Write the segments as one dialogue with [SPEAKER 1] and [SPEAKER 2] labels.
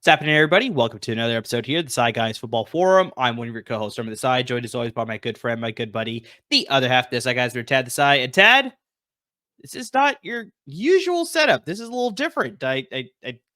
[SPEAKER 1] What's happening, everybody? Welcome to another episode here, the Side Guys Football Forum. I'm one of your co-hosts, Storm of the Side, joined as always by my good friend, my good buddy, the other half of this Side Guys, Tad the Side. And Tad, this is not your usual setup. This is a little different. I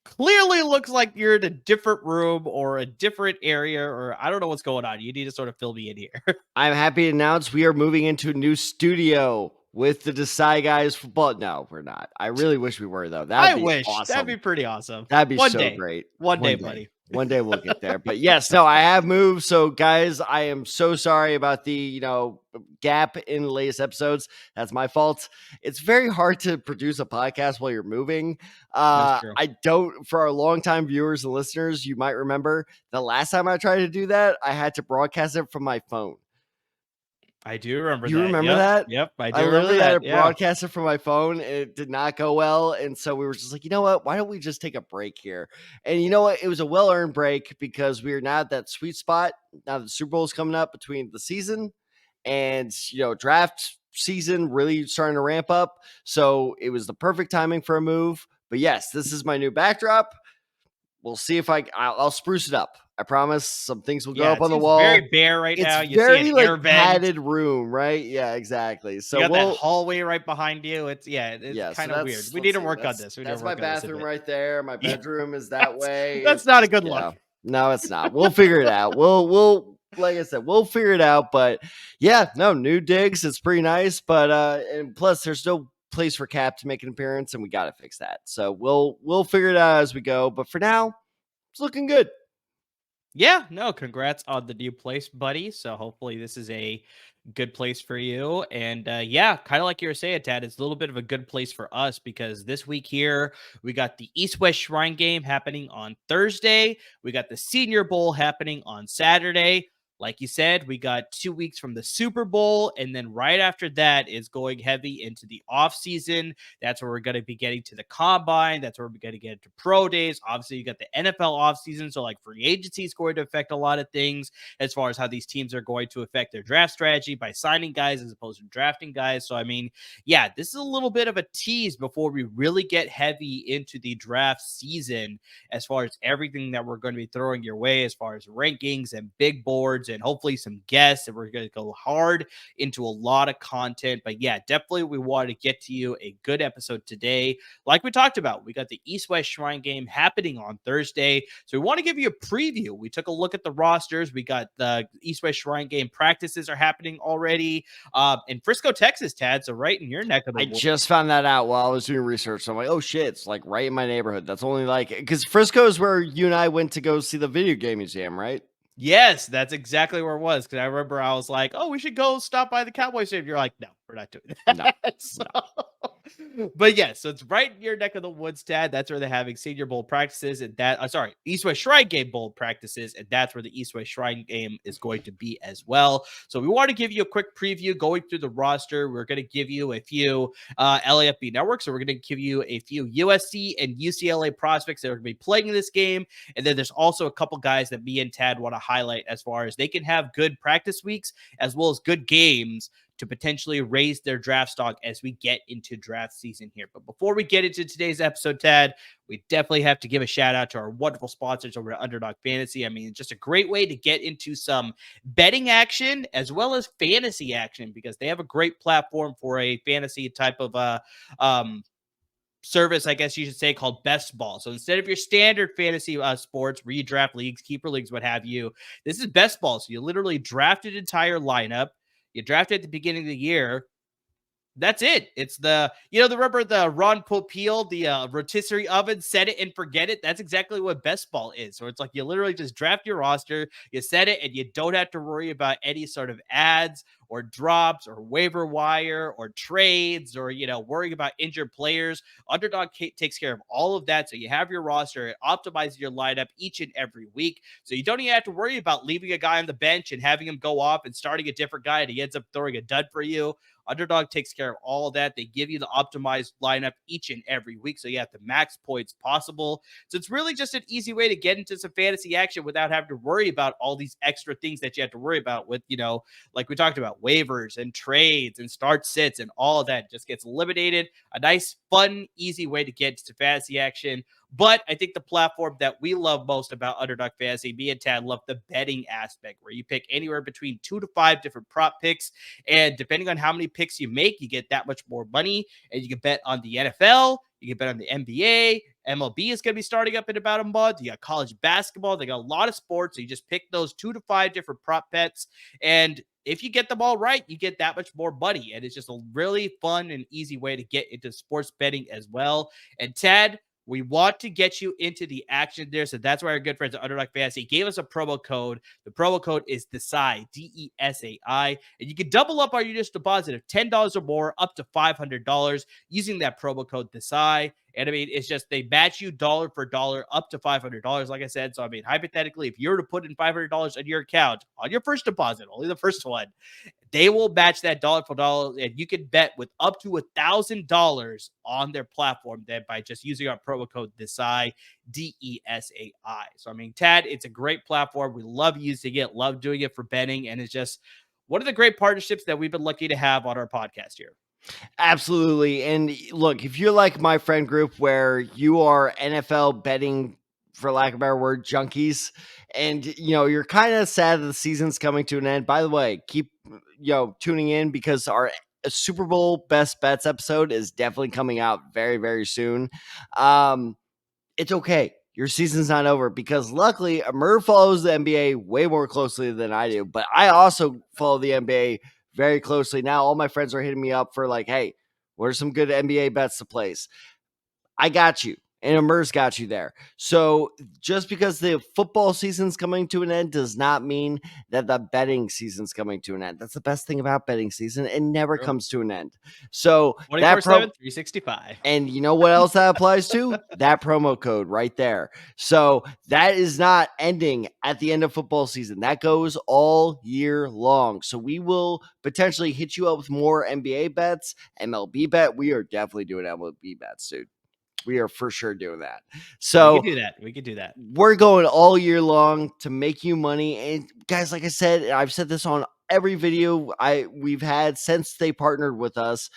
[SPEAKER 1] clearly looks like you're in a different room or a different area, or I don't know what's going on. You need to sort of fill me in here.
[SPEAKER 2] I'm happy to announce we are moving into a new studio with the Desai Guys football. No, we're not. I really wish we were, though.
[SPEAKER 1] I wish.
[SPEAKER 2] Awesome.
[SPEAKER 1] That'd be pretty awesome.
[SPEAKER 2] That'd be
[SPEAKER 1] One
[SPEAKER 2] so
[SPEAKER 1] day.
[SPEAKER 2] great.
[SPEAKER 1] One day, buddy.
[SPEAKER 2] One day we'll get there. But yes, no, I have moved. So, guys, I am so sorry about the, gap in the latest episodes. That's my fault. It's very hard to produce a podcast while you're moving. I don't, for our longtime viewers and listeners, you might remember the last time I tried to do that, I had to broadcast it from my phone.
[SPEAKER 1] I do remember that.
[SPEAKER 2] You remember that?
[SPEAKER 1] Yep, I do.
[SPEAKER 2] I literally
[SPEAKER 1] had
[SPEAKER 2] to broadcast it from my phone, and it did not go well. And so we were just like, you know what? Why don't we just take a break here? And you know what? It was a well-earned break because we are now at that sweet spot. Now the Super Bowl is coming up between the season and, draft season really starting to ramp up. So it was the perfect timing for a move. But yes, this is my new backdrop. We'll see if I'll spruce it up. I promise some things will go up on the wall.
[SPEAKER 1] Very bare right now.
[SPEAKER 2] You very see an padded room, right? Yeah, exactly. So
[SPEAKER 1] you got that hallway right behind you. It's kind of weird. We need to work on this.
[SPEAKER 2] That's my bathroom right there. My bedroom is that way.
[SPEAKER 1] That's not a good look.
[SPEAKER 2] No, it's not. We'll figure it out. We'll like I said, we'll figure it out. But yeah, no, new digs. It's pretty nice. But and plus there's no place for Cap to make an appearance, and we got to fix that. So we'll figure it out as we go. But for now, it's looking good.
[SPEAKER 1] Yeah, no, congrats on the new place, buddy. So hopefully this is a good place for you. And kind of like you were saying, Tad, it's a little bit of a good place for us because this week here, we got the East-West Shrine game happening on Thursday. We got the Senior Bowl happening on Saturday. Like you said, we got 2 weeks from the Super Bowl, and then right after that is going heavy into the offseason. That's where we're going to be getting to the combine. That's where we're going to get into pro days. Obviously, you got the NFL offseason, so like free agency is going to affect a lot of things as far as how these teams are going to affect their draft strategy by signing guys as opposed to drafting guys. So, I mean, yeah, this is a little bit of a tease before we really get heavy into the draft season as far as everything that we're going to be throwing your way as far as rankings and big boards and hopefully some guests, and we're going to go hard into a lot of content. But yeah, definitely we wanted to get to you a good episode today. Like we talked about, we got the East-West Shrine game happening on Thursday, so we want to give you a preview. We took a look at the rosters. We got the East-West Shrine game practices are happening already in Frisco, Texas, Tad, so right in your neck of the woods.
[SPEAKER 2] I just found that out while I was doing research. So I'm like, oh shit, it's like right in my neighborhood. That's only like, because Frisco is where you and I went to go see the video game museum, right?
[SPEAKER 1] Yes, that's exactly where it was. Because I remember I was like, "Oh, we should go stop by the Cowboys Stadium." You're like, "No, we're not doing that." No. But yeah, so it's right in your neck of the woods, Tad. That's where they're having Senior Bowl practices, and East-West Shrine game bowl practices, and that's where the East-West Shrine game is going to be as well. So we want to give you a quick preview going through the roster. We're going to give you a few LAFB networks, so we're going to give you a few USC and UCLA prospects that are going to be playing in this game, and then there's also a couple guys that me and Tad want to highlight as far as they can have good practice weeks as well as good games to potentially raise their draft stock as we get into draft season here. But before we get into today's episode, Tad, we definitely have to give a shout out to our wonderful sponsors over at Underdog Fantasy. I mean, it's just a great way to get into some betting action as well as fantasy action because they have a great platform for a fantasy type of service, I guess you should say, called Best Ball. So instead of your standard fantasy sports, redraft leagues, keeper leagues, what have you, this is Best Ball. So you literally draft an entire lineup. You draft it at the beginning of the year. That's it. It's remember the Ron Popeil, the rotisserie oven, set it and forget it. That's exactly what best ball is. So it's like you literally just draft your roster, you set it, and you don't have to worry about any sort of ads or drops or waiver wire or trades or, worrying about injured players. Underdog takes care of all of that. So you have your roster, it optimizes your lineup each and every week. So you don't even have to worry about leaving a guy on the bench and having him go off and starting a different guy and he ends up throwing a dud for you. Underdog takes care of all of that. They give you the optimized lineup each and every week, so you have the max points possible. So it's really just an easy way to get into some fantasy action without having to worry about all these extra things that you have to worry about with, like we talked about, waivers and trades and start sits and all of that just gets eliminated. A nice, fun, easy way to get into fantasy action. But I think the platform that we love most about Underdog Fantasy, me and Tad love the betting aspect, where you pick anywhere between 2 to 5 different prop picks. And depending on how many picks you make, you get that much more money. And you can bet on the NFL, you can bet on the NBA. MLB is going to be starting up in about a month. You got college basketball. They got a lot of sports. So you just pick those 2 to 5 different prop bets. And if you get them all right, you get that much more money. And it's just a really fun and easy way to get into sports betting as well. And Tad, we want to get you into the action there. So that's why our good friends at Underdog Fantasy gave us a promo code. The promo code is DESAI, DESAI. And you can double up on your just deposit of $10 or more up to $500 using that promo code DESAI. And I mean, it's just they match you dollar for dollar up to $500, like I said. So, I mean, hypothetically, if you were to put in $500 on your account on your first deposit, only the first one, they will match that dollar for dollar, and you can bet with up to $1,000 on their platform then by just using our promo code DESAI, DESAI. So, I mean, Tad, it's a great platform. We love using it, love doing it for betting, and it's just one of the great partnerships that we've been lucky to have on our podcast here.
[SPEAKER 2] Absolutely. And look, if you're like my friend group where you are NFL betting, for lack of a better word, junkies, and you're kind of sad that the season's coming to an end. By the way, keep tuning in because our Super Bowl best bets episode is definitely coming out very, very soon. It's okay. Your season's not over because luckily Amir follows the NBA way more closely than I do, but I also follow the NBA very closely. Now all my friends are hitting me up for like, hey, what are some good NBA bets to place? I got you. And Amir's got you there. So just because the football season's coming to an end does not mean that the betting season's coming to an end. That's the best thing about betting season. It never comes to an end. So
[SPEAKER 1] 24/7, 365.
[SPEAKER 2] And you know what else that applies to? That promo code right there. So that is not ending at the end of football season. That goes all year long. So we will potentially hit you up with more NBA bets, MLB bet. We are definitely doing MLB bets, dude. We are for sure doing that. So
[SPEAKER 1] we could do that.
[SPEAKER 2] We're going all year long to make you money. And guys, like I said, I've said this on every video we've had since they partnered with us.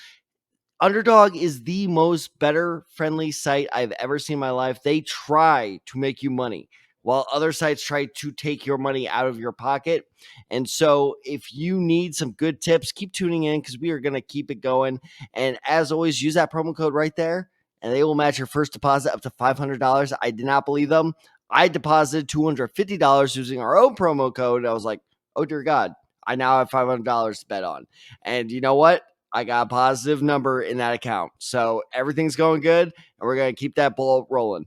[SPEAKER 2] Underdog is the most better friendly site I've ever seen in my life. They try to make you money while other sites try to take your money out of your pocket. And so if you need some good tips, keep tuning in because we are going to keep it going. And as always, use that promo code right there and they will match your first deposit up to $500. I did not believe them. I deposited $250 using our own promo code. I was like, oh dear God, I now have $500 to bet on. And you know what? I got a positive number in that account. So everything's going good, and we're going to keep that ball rolling.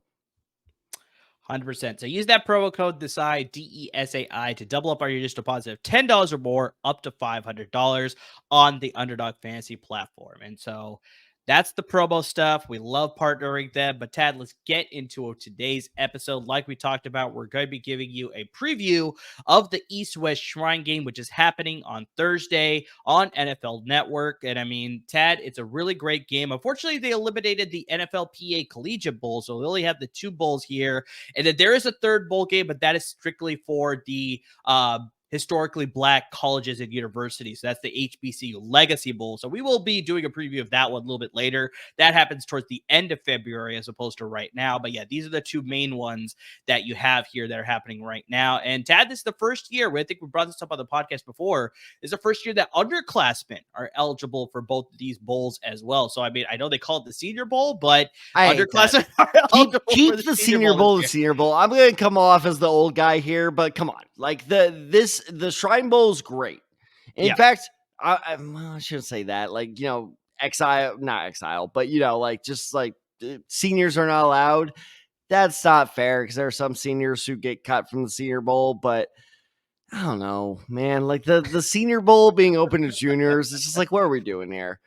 [SPEAKER 1] 100%. So use that promo code DESAI, DESAI, to double up on your just deposit of $10 or more up to $500 on the Underdog Fantasy platform. And so that's the promo stuff. We love partnering them. But Tad, let's get into today's episode. Like we talked about, we're going to be giving you a preview of the East-West Shrine game, which is happening on Thursday on NFL Network. And I mean, Tad, it's a really great game. Unfortunately, they eliminated the NFLPA Collegiate Bowl, so we only have the 2 bowls here. And then there is a 3rd bowl game, but that is strictly for the historically Black colleges and universities. So that's the HBCU Legacy Bowl. So we will be doing a preview of that one a little bit later. That happens towards the end of February as opposed to right now. But yeah, these are the 2 main ones that you have here that are happening right now. And Tad, this is the first year, I think we brought this up on the podcast before, this is the first year that underclassmen are eligible for both of these bowls as well. So I mean, I know they call it the Senior Bowl, but underclassmen are eligible
[SPEAKER 2] keep the Senior Bowl the Senior Bowl. I'm going to come off as the old guy here, but come on. Like the Shrine Bowl is great. In fact, I shouldn't say that. Like, not exile, but like just like seniors are not allowed. That's not fair because there are some seniors who get cut from the Senior Bowl, but I don't know, man. Like the Senior Bowl being open to juniors, it's just like, what are we doing here?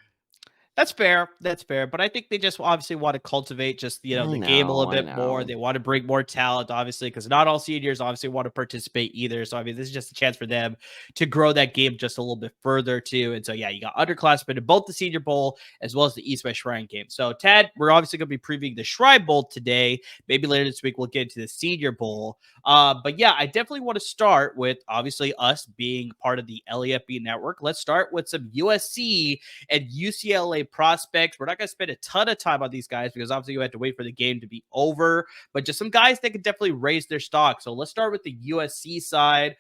[SPEAKER 1] That's fair. That's fair. But I think they just obviously want to cultivate just,
[SPEAKER 2] I
[SPEAKER 1] the game a little
[SPEAKER 2] know, I
[SPEAKER 1] bit more.
[SPEAKER 2] know.
[SPEAKER 1] They want to bring more talent, obviously, because not all seniors obviously want to participate either. So, I mean, this is just a chance for them to grow that game just a little bit further, too. And so, yeah, you got underclassmen in both the Senior Bowl as well as the East West Shrine game. So, Tad, we're obviously going to be previewing the Shrine Bowl today. Maybe later this week, we'll get into the Senior Bowl. But yeah, I definitely want to start with obviously us being part of the LAFB network. Let's start with some USC and UCLA prospects. We're not going to spend a ton of time on these guys because obviously you had to wait for the game to be over, but just some guys that could definitely raise their stock. So let's start with the USC side.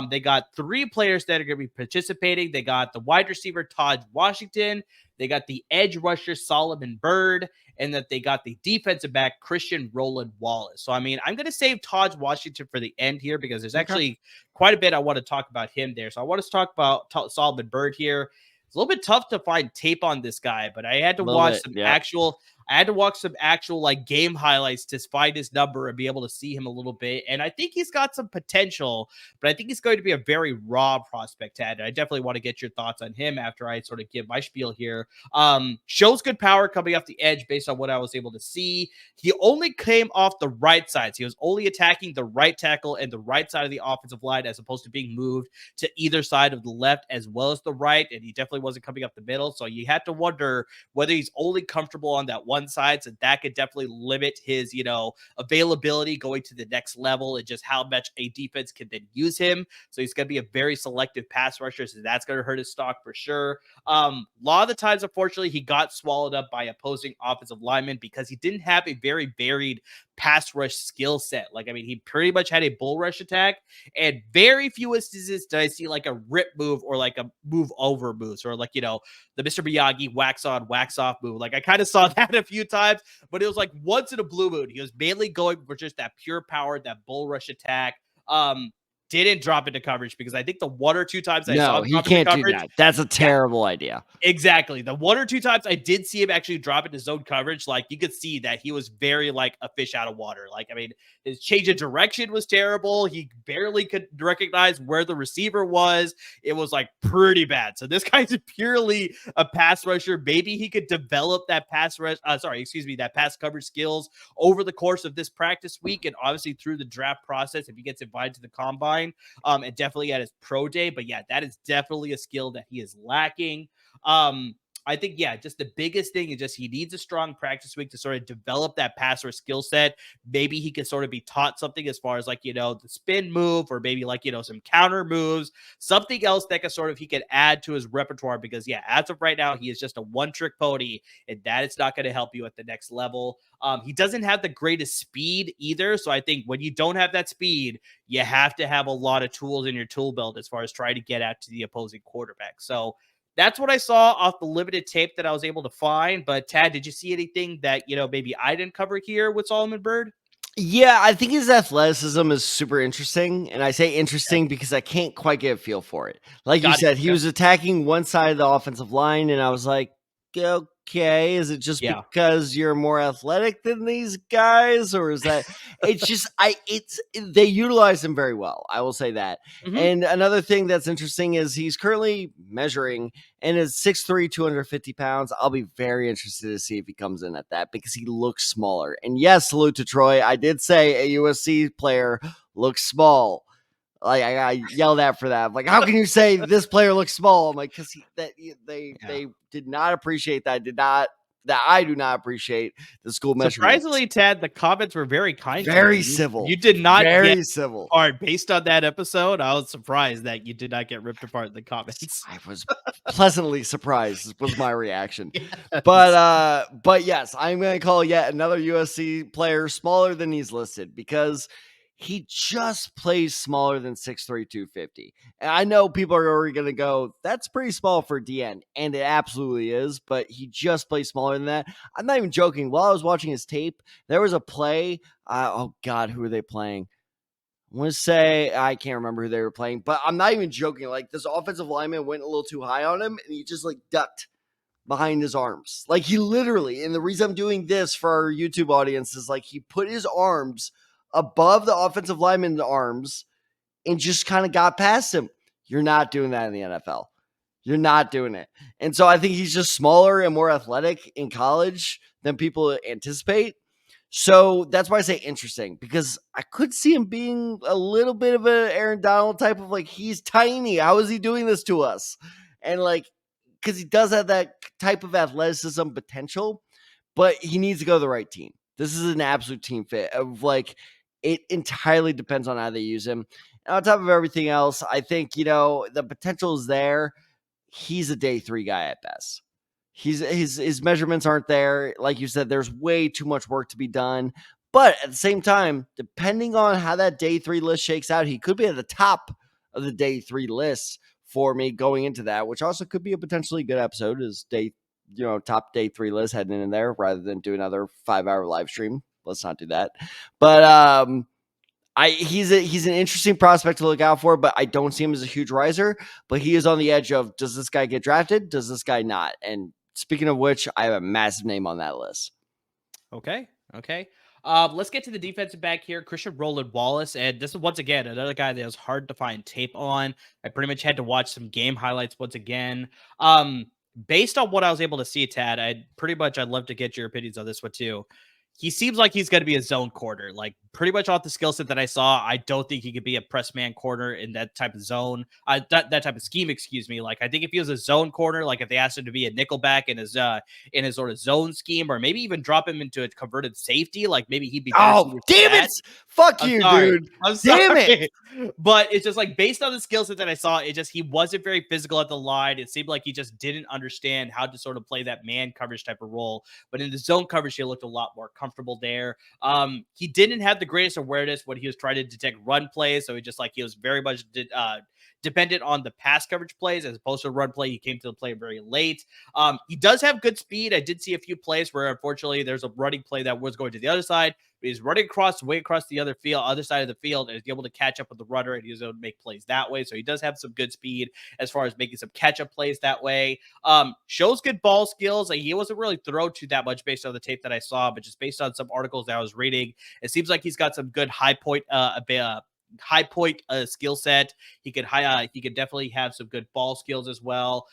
[SPEAKER 1] They got 3 players that are going to be participating. They got the wide receiver Tahj Washington. They got the edge rusher Solomon Byrd, and that they got the defensive back Christian Roland Wallace. So, I mean, I'm going to save Tahj Washington for the end here because there's
[SPEAKER 2] Okay.
[SPEAKER 1] actually quite a bit I want to talk about him there. So I want to talk about Solomon Byrd here. It's a little bit tough to find tape on this guy, but I had to
[SPEAKER 2] A little
[SPEAKER 1] watch
[SPEAKER 2] bit,
[SPEAKER 1] some
[SPEAKER 2] yep.
[SPEAKER 1] actual like game highlights to find his number and be able to see him a little bit. And I think he's got some potential, but I think he's going to be a very raw prospect, Ted. I definitely want to get your thoughts on him after I sort of give my spiel here. Shows good power coming off the edge based on what I was able to see. He only came off the right side. So he was only attacking the right tackle and the right side of the offensive line as opposed to being moved to either side of the left as well as the right. And he definitely wasn't coming up the middle. So you had to wonder whether he's only comfortable on that one side. So that could definitely limit his, availability going to the next level and just how much a defense can then use him. So he's going to be a very selective pass rusher. So that's going to hurt his stock for sure. A lot of the times, unfortunately, he got swallowed up by opposing offensive linemen because he didn't have a very varied pass rush skill set. Like, I mean, he pretty much had a bull rush attack, and very few instances did I see like a rip move or like a move over moves or like, the Mr. Miyagi wax on, wax off move. Like, I kind of saw that a few times, but it was like once in a blue moon. He was mainly going for just that pure power, that bull rush attack. Didn't drop into coverage because I think the 1 or 2 times I saw
[SPEAKER 2] No,
[SPEAKER 1] him
[SPEAKER 2] he
[SPEAKER 1] drop into
[SPEAKER 2] can't do
[SPEAKER 1] coverage,
[SPEAKER 2] that. That's a
[SPEAKER 1] yeah,
[SPEAKER 2] terrible idea.
[SPEAKER 1] exactly. The 1 or 2 times I did see him actually drop into zone coverage, like you could see that he was very like a fish out of water. Like, I mean, his change of direction was terrible. He barely could recognize where the receiver was. It was like pretty bad. So this guy's purely a pass rusher. Maybe he could develop that that pass coverage skills over the course of this practice week and obviously through the draft process if he gets invited to the combine. And definitely at his pro day. But yeah, that is definitely a skill that he is lacking. I think, yeah, just the biggest thing is just he needs a strong practice week to sort of develop that passer skill set. Maybe he can sort of be taught something as far as like, the spin move or maybe like, some counter moves, something else that he can add to his repertoire because, yeah, as of right now, he is just a one-trick pony and that is not going to help you at the next level. He doesn't have the greatest speed either. So I think when you don't have that speed, you have to have a lot of tools in your tool belt as far as trying to get out to the opposing quarterback. So that's what I saw off the limited tape that I was able to find. But Tad, did you see anything that, maybe I didn't cover here with Solomon Byrd?
[SPEAKER 2] Yeah, I think his athleticism is super interesting. And I say
[SPEAKER 1] Okay.
[SPEAKER 2] interesting because I can't quite get a feel for it. Like you
[SPEAKER 1] Got it.
[SPEAKER 2] said, he
[SPEAKER 1] Okay.
[SPEAKER 2] was attacking one side of the offensive line, and I was like, okay, is it just
[SPEAKER 1] Yeah.
[SPEAKER 2] because you're more athletic than these guys? Or is that they utilize him very well. I will say that.
[SPEAKER 1] Hmm.
[SPEAKER 2] And another thing that's interesting is he's currently measuring and is 6'3", 250 pounds. I'll be very interested to see if he comes in at that because he looks smaller. And yes, salute to Troy. I did say a USC player looks small. Like I got yelled at for that. I'm like, how can you say this player looks small? I'm like, because
[SPEAKER 1] Yeah.
[SPEAKER 2] they did not appreciate that. I do not appreciate the school measurements.
[SPEAKER 1] Surprisingly, Tad, the comments were very kind to
[SPEAKER 2] Very
[SPEAKER 1] you. You
[SPEAKER 2] civil.
[SPEAKER 1] did not get
[SPEAKER 2] Very civil.
[SPEAKER 1] apart based on that episode. I was surprised that you did not get ripped apart in the comments.
[SPEAKER 2] I was pleasantly surprised was my reaction.
[SPEAKER 1] Yes.
[SPEAKER 2] But yes, I'm gonna call yet another USC player smaller than he's listed because he just plays smaller than 6'3", 250. And I know people are already gonna go, that's pretty small for DN, and it absolutely is, but he just plays smaller than that. I'm not even joking. While I was watching his tape, there was a play. Oh god, who are they playing? I want to say I can't remember who they were playing, but I'm not even joking. Like this offensive lineman went a little too high on him, and he just like ducked. behind his arms. Like he literally, and the reason I'm doing this for our YouTube audience is like he put his arms above the offensive lineman's arms and just kind of got past him. You're not doing that in the NFL. You're not doing it. And so I think he's just smaller and more athletic in college than people anticipate. So that's why I say interesting, because I could see him being a little bit of an Aaron Donald type of like, he's tiny. How is he doing this to us? And like, because he does have that type of athleticism potential, but he needs to go to the right team. This is an absolute team fit of like, it entirely depends on how they use him. And on top of everything else, I think, the potential is there. He's a day 3 guy at best. His measurements aren't there. Like you said, there's way too much work to be done. But at the same time, depending on how that day 3 list shakes out, he could be at the top of the day 3 list for me going into that, which also could be a potentially good episode is top day 3 list heading in there rather than do another 5-hour live stream. Let's not do that. But he's an interesting prospect to look out for, but I don't see him as a huge riser. But he is on the edge of, does this guy get drafted? Does this guy not? And speaking of which, I have a massive name on that list.
[SPEAKER 1] Okay. Let's get to the defensive back here, Christian Roland Wallace. And this is once again another guy that was hard to find tape on. I pretty much had to watch some game highlights once again. Based on what I was able to see, Tad, I'd love to get your opinions on this one too. He seems like he's going to be a zone corner. Like pretty much off the skill set that I saw, I don't think he could be a press man corner in that type of zone, that type of scheme. Excuse me. Like I think if he was a zone corner, like if they asked him to be a nickelback in his sort of zone scheme, or maybe even drop him into a converted safety, like maybe he'd be better.
[SPEAKER 2] Oh, damn it! Fuck you, dude.
[SPEAKER 1] I'm sorry. Damn it. But it's just like based on the skill set that I saw, he wasn't very physical at the line. It seemed like he just didn't understand how to sort of play that man coverage type of role. But in the zone coverage, he looked a lot more comfortable there. He didn't have the greatest awareness when he was trying to detect run plays. So he was very much dependent on the pass coverage plays as opposed to run play. He came to the play very late. He does have good speed. I did see a few plays where unfortunately there's a running play that was going to the other side. He's running way across the other side of the field, and he's able to catch up with the runner, and he's able to make plays that way. So he does have some good speed as far as making some catch-up plays that way. Shows good ball skills. He wasn't really thrown to that much based on the tape that I saw, but just based on some articles that I was reading, it seems like he's got some good high point skill set. He could definitely have some good ball skills as well.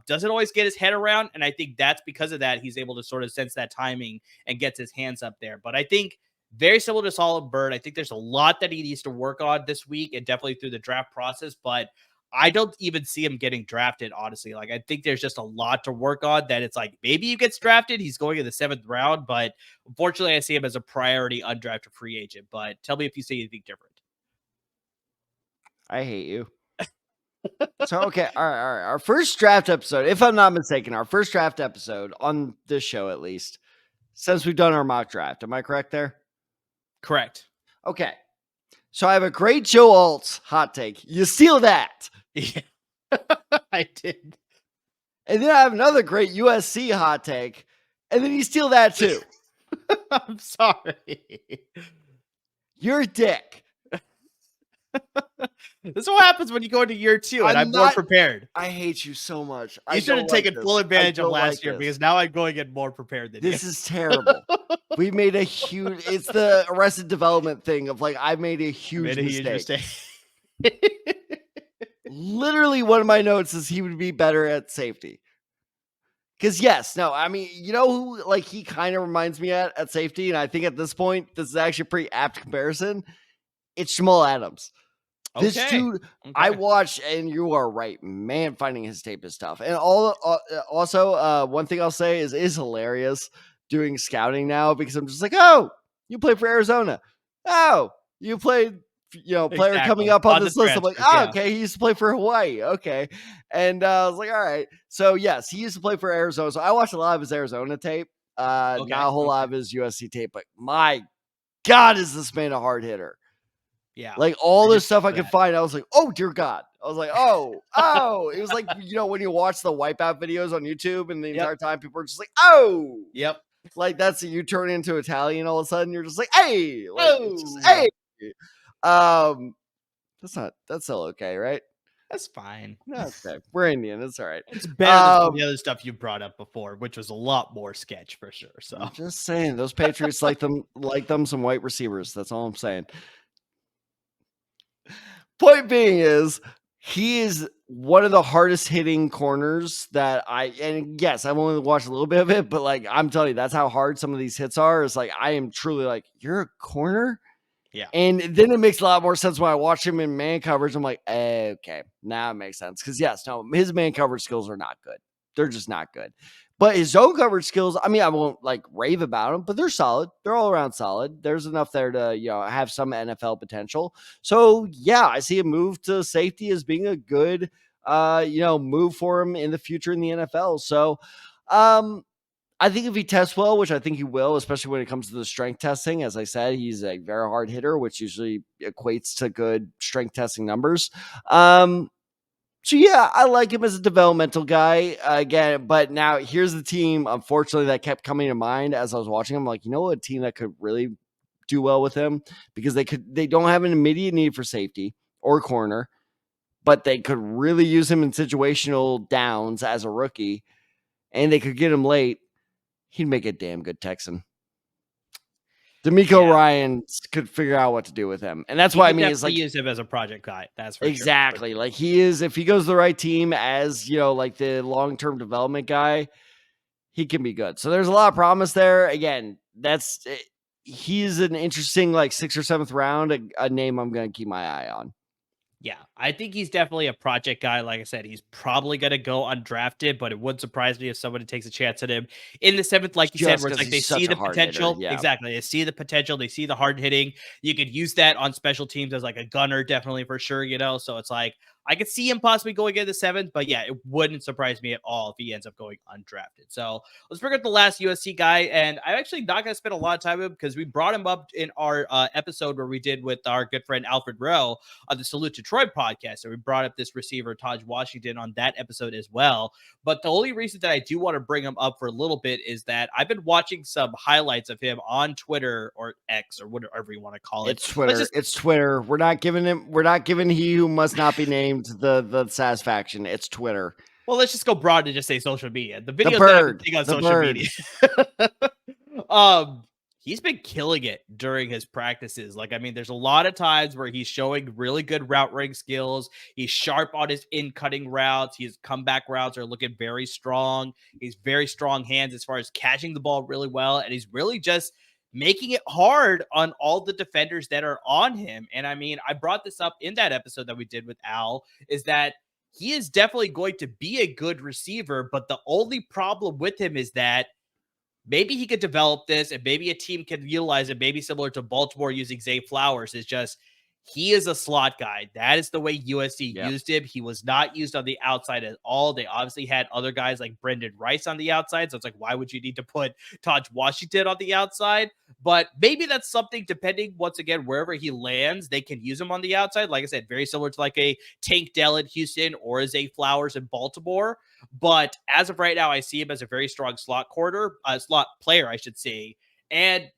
[SPEAKER 1] Doesn't always get his head around, and I think that's because of that he's able to sort of sense that timing and gets his hands up there. But I think very similar to Solid Bird, I think there's a lot that he needs to work on this week and definitely through the draft process, but I don't even see him getting drafted, honestly. Like, I think there's just a lot to work on that it's like maybe he gets drafted. He's going in the 7th round, but unfortunately, I see him as a priority undrafted free agent. But tell me if you see anything different.
[SPEAKER 2] I hate you. So, okay. All right. Our first draft episode, if I'm not mistaken, our first draft episode on this show, at least, since we've done our mock draft. Am I correct there?
[SPEAKER 1] Correct.
[SPEAKER 2] Okay. So I have a great Joe Alt hot take. You steal that.
[SPEAKER 1] Yeah, I did.
[SPEAKER 2] And then I have another great USC hot take. And then you steal that too.
[SPEAKER 1] I'm sorry.
[SPEAKER 2] You're a dick.
[SPEAKER 1] This is what happens when you go into year 2 and I'm more prepared.
[SPEAKER 2] I hate you so much.
[SPEAKER 1] You should have taken full advantage of last year because now I'm going in more prepared than you.
[SPEAKER 2] This is terrible. We made a huge, it's the Arrested Development thing of like, I made a huge mistake. Literally one of my notes is he would be better at safety. Because you know who like he kind of reminds me at safety, and I think at this point, this is actually a pretty apt comparison. It's Jamal Adams. This dude, I watched, and you are right, man. Finding his tape is tough. And also, one thing I'll say is hilarious doing scouting now because I'm just like, oh, you played for Arizona. Oh, you played, player coming up on this list. I'm like, oh, okay, he used to play for Hawaii. Okay, and I was like, all right. So yes, he used to play for Arizona. So I watched a lot of his Arizona tape. Not a whole lot of his USC tape, but my God, is this man a hard hitter?
[SPEAKER 1] Yeah.
[SPEAKER 2] Like all this stuff I could find, I was like, oh, dear God. I was like, oh. It was like, when you watch the wipeout videos on YouTube and the entire time people are just like, oh.
[SPEAKER 1] Yep.
[SPEAKER 2] Like that's you turn into Italian all of a sudden. You're just like, hey. Like, hey. That's still okay, right?
[SPEAKER 1] That's fine.
[SPEAKER 2] Okay, we're Indian. It's all right.
[SPEAKER 1] It's better than some of the other stuff you brought up before, which was a lot more sketch for sure. So
[SPEAKER 2] I'm just saying those Patriots like them some white receivers. That's all I'm saying. Point being is he is one of the hardest hitting corners that and yes, I've only watched a little bit of it, but like I'm telling you, that's how hard some of these hits are. It's like I am truly like, you're a corner?
[SPEAKER 1] yeah.
[SPEAKER 2] And then it makes a lot more sense when I watch him in man coverage. I'm like, okay, now it makes sense. Because yes, no, his man coverage skills are not good. They're just not good. But his zone coverage skills, I mean, I won't like rave about them, but they're solid. They're all around solid. There's enough there to, have some NFL potential. So yeah, I see a move to safety as being a good move for him in the future in the NFL. So I think if he tests well, which I think he will, especially when it comes to the strength testing, as I said, he's a very hard hitter, which usually equates to good strength testing numbers. So yeah, I like him as a developmental guy again. But now here's the team, unfortunately, that kept coming to mind as I was watching him. Like, a team that could really do well with him because they don't have an immediate need for safety or corner, but they could really use him in situational downs as a rookie, and they could get him late. He'd make a damn good Texan. D'Amico
[SPEAKER 1] Yeah.
[SPEAKER 2] Ryan could figure out what to do with him. And that's
[SPEAKER 1] You
[SPEAKER 2] why I
[SPEAKER 1] could
[SPEAKER 2] mean, it's
[SPEAKER 1] definitely
[SPEAKER 2] like,
[SPEAKER 1] use him as a project guy. That's for
[SPEAKER 2] exactly.
[SPEAKER 1] sure.
[SPEAKER 2] Like he is, if he goes to the right team as, like the long-term development guy, he can be good. So there's a lot of promise there. Again, he's an interesting, like 6th or 7th round, a name I'm going to keep my eye on.
[SPEAKER 1] Yeah, I think he's definitely a project guy. Like I said, he's probably going to go undrafted, but it wouldn't surprise me if somebody takes a chance at him in the 7th, like you said,
[SPEAKER 2] Just
[SPEAKER 1] where it's
[SPEAKER 2] because
[SPEAKER 1] like they
[SPEAKER 2] he's
[SPEAKER 1] see
[SPEAKER 2] such a
[SPEAKER 1] the
[SPEAKER 2] hard hitter.
[SPEAKER 1] potential.
[SPEAKER 2] Yeah.
[SPEAKER 1] Exactly. They see the potential. They see the hard hitting. You could use that on special teams as like a gunner, definitely for sure, So it's like, I could see him possibly going in the 7th, but yeah, it wouldn't surprise me at all if he ends up going undrafted. So let's bring up the last USC guy. And I'm actually not going to spend a lot of time with him because we brought him up in our episode where we did with our good friend Alfred Rowe on the Salute to Troy podcast. So we brought up this receiver, Tahj Washington, on that episode as well. But the only reason that I do want to bring him up for a little bit is that I've been watching some highlights of him on Twitter or X or whatever you want to call it.
[SPEAKER 2] It's Twitter. It's Twitter. We're not giving he who must not be named the satisfaction. It's Twitter.
[SPEAKER 1] Well, let's just go broad and just say social media. The
[SPEAKER 2] The
[SPEAKER 1] videos that I've been
[SPEAKER 2] bird.
[SPEAKER 1] seeing on
[SPEAKER 2] The
[SPEAKER 1] social
[SPEAKER 2] bird.
[SPEAKER 1] media. He's been killing it during his practices. Like, I mean, there's a lot of times where he's showing really good route running skills. He's sharp on his in-cutting routes. His comeback routes are looking very strong. He's very strong hands as far as catching the ball really well. And he's really just making it hard on all the defenders that are on him. And I mean, I brought this up in that episode that we did with Al, is that he is definitely going to be a good receiver, but the only problem with him is that maybe he could develop this and maybe a team can utilize it, maybe similar to Baltimore using Zay Flowers. Is just he is a slot guy. That is the way USC used him. He was not used on the outside at all. They obviously had other guys like Brendan Rice on the outside. So it's like, why would you need to put Tahj Washington on the outside? But maybe that's something, depending, once again, wherever he lands, they can use him on the outside. Like I said, very similar to like a Tank Dell in Houston or a Zay Flowers in Baltimore. But as of right now, I see him as a very strong slot player, I should say. And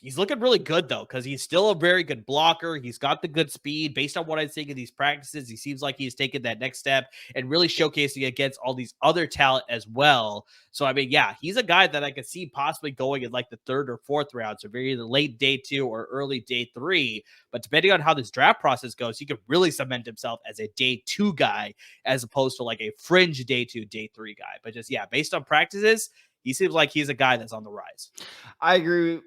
[SPEAKER 1] he's looking really good, though, because he's still a very good blocker. He's got the good speed. Based on what I'm seeing in these practices, he seems like he's taken that next step and really showcasing against all these other talent as well. So, I mean, yeah, he's a guy that I could see possibly going in like the 3rd or 4th round. So, very either late day 2 or early day 3. But depending on how this draft process goes, he could really cement himself as a day 2 guy as opposed to like a fringe day 2, day 3 guy. But just, yeah, based on practices, he seems like he's a guy that's on the rise.
[SPEAKER 2] I agree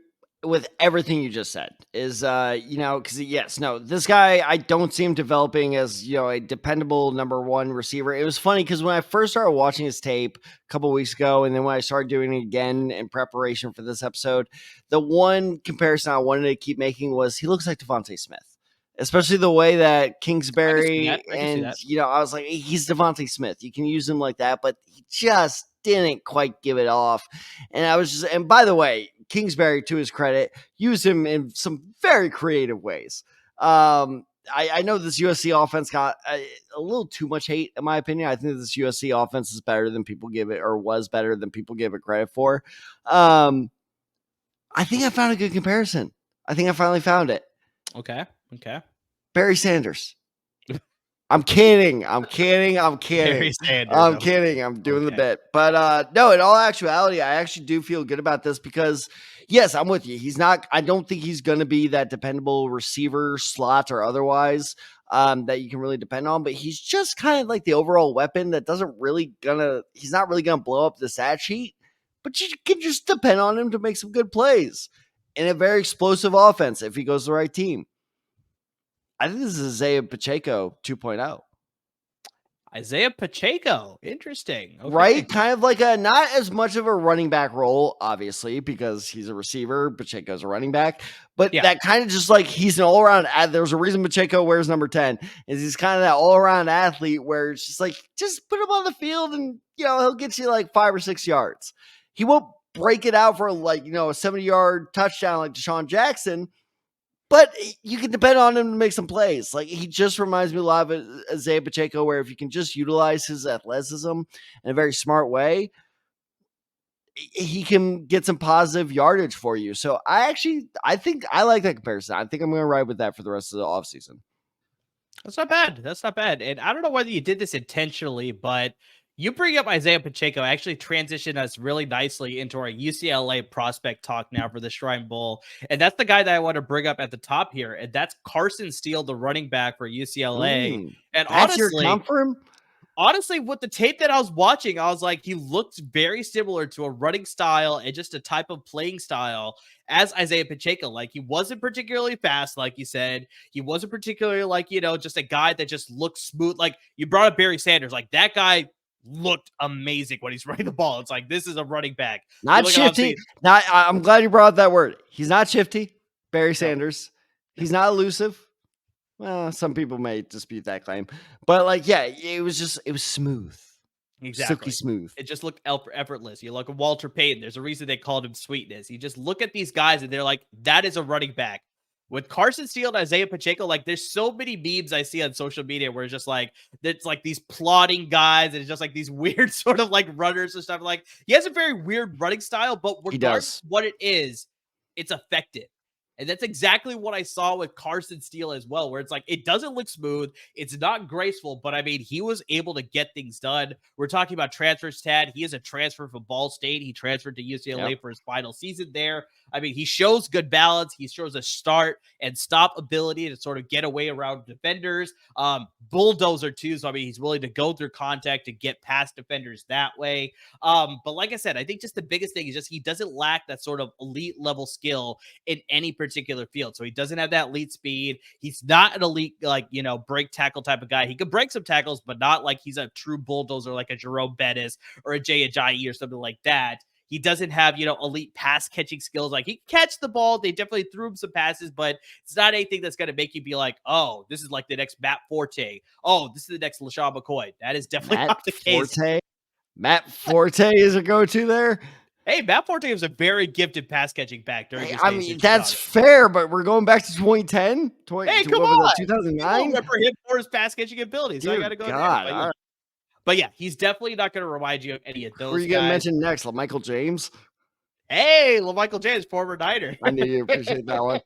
[SPEAKER 2] with everything you just said. Is because yes, no, this guy, I don't see him developing as a dependable number 1 receiver. It was funny because when I first started watching his tape a couple weeks ago, and then when I started doing it again in preparation for this episode, the one comparison I wanted to keep making was he looks like Devontae Smith, especially the way that Kingsbury and I was like, he's Devontae Smith. You can use him like that, but he just didn't quite give it off. And I was just, and by the way, Kingsbury, to his credit, used him in some very creative ways. I know this USC offense got a little too much hate, in my opinion. I think this USC offense is better than people give it, or was better than people give it credit for. I think I found a good comparison. I think I finally found it.
[SPEAKER 1] Okay.
[SPEAKER 2] Barry Sanders. I'm kidding. I'm kidding. I'm kidding.
[SPEAKER 1] Barry Sanders.
[SPEAKER 2] I'm kidding. I'm doing the
[SPEAKER 1] Okay.
[SPEAKER 2] bit. But no, in all actuality, I actually do feel good about this because yes, I'm with you. He's not, I don't think he's gonna be that dependable receiver, slot or otherwise, that you can really depend on, but he's just kind of like the overall weapon that doesn't really gonna he's not really gonna blow up the stat sheet, but you can just depend on him to make some good plays in a very explosive offense if he goes to the right team. I think this is Isaiah Pacheco 2.0.
[SPEAKER 1] Isaiah Pacheco. Interesting.
[SPEAKER 2] Right?
[SPEAKER 1] Okay.
[SPEAKER 2] Kind of like a not as much of a running back role, obviously, because he's a receiver. Pacheco's a running back, but
[SPEAKER 1] Yeah.
[SPEAKER 2] that kind of just like he's an all around. There's a reason Pacheco wears number 10 is he's kind of that all around athlete where it's just like, just put him on the field and, he'll get you like 5 or 6 yards. He won't break it out for like, a 70-yard touchdown like Deshaun Jackson, but you can depend on him to make some plays. Like he just reminds me a lot of Isaiah Pacheco, where if you can just utilize his athleticism in a very smart way, he can get some positive yardage for you. So I think I like that comparison. I think I'm going to ride with that for the rest of the offseason.
[SPEAKER 1] That's not bad. That's not bad. And I don't know whether you did this intentionally, but you bring up Isaiah Pacheco actually transitioned us really nicely into our UCLA prospect talk now for the Shrine Bowl. And that's the guy that I want to bring up at the top here. And that's Carson Steele, the running back for UCLA. And
[SPEAKER 2] That's your comp for him?
[SPEAKER 1] honestly, with the tape that I was watching, I was like, he looked very similar to a running style and just a type of playing style as Isaiah Pacheco. Like, he wasn't particularly fast, like you said. He wasn't particularly like, just a guy that just looked smooth. Like, you brought up Barry Sanders. Like, that guy looked amazing when he's running the ball. It's like, this is a running back.
[SPEAKER 2] Not shifty. I'm glad you brought up that word. He's not shifty, Barry Sanders. He's not elusive. Well, some people may dispute that claim, but like, yeah, it was smooth,
[SPEAKER 1] Exactly.
[SPEAKER 2] silky smooth.
[SPEAKER 1] It just looked effortless. You look at Walter Payton. There's a reason they called him Sweetness. You just look at these guys and they're like, that is a running back. With Carson Steele and Isaiah Pacheco, like there's so many memes I see on social media where it's just like, it's like these plodding guys and it's just like these weird sort of like runners and stuff. Like he has a very weird running style, but regardless of what it is, it's effective. And that's exactly what I saw with Carson Steele as well, where it's like, it doesn't look smooth. It's not graceful, but I mean, he was able to get things done. We're talking about transfers, Tad. He is a transfer from Ball State. He transferred to UCLA for his final season there. I mean, he shows good balance. He shows a start and stop ability to sort of get away around defenders. Bulldozer too. So, I mean, he's willing to go through contact to get past defenders that way. But like I said, I think just the biggest thing is just he doesn't lack that sort of elite level skill in any particular field. So he doesn't have that elite speed. He's not an elite, like, break tackle type of guy. He could break some tackles, but not like he's a true bulldozer like a Jerome Bettis or a Jay Ajayi or something like that. He doesn't have, elite pass catching skills. Like he can catch the ball. They definitely threw him some passes, but it's not anything that's going to make you be like, oh, this is like the next Matt Forte. Oh, this is the next LaShawn McCoy. That is definitely not the case.
[SPEAKER 2] Matt Forte is a go-to there.
[SPEAKER 1] Hey, Matt Forte was a very gifted pass catching back during his days.
[SPEAKER 2] I mean, that's fair, but we're going back to 2010.
[SPEAKER 1] Hey, come on,
[SPEAKER 2] 2009.
[SPEAKER 1] Remember him for his pass catching abilities. So I got to go there. But yeah, he's definitely not going to remind you of any of those.
[SPEAKER 2] Who are you going to mention next? LaMichael James?
[SPEAKER 1] Hey, LaMichael James, former Niner.
[SPEAKER 2] I knew you appreciate that one.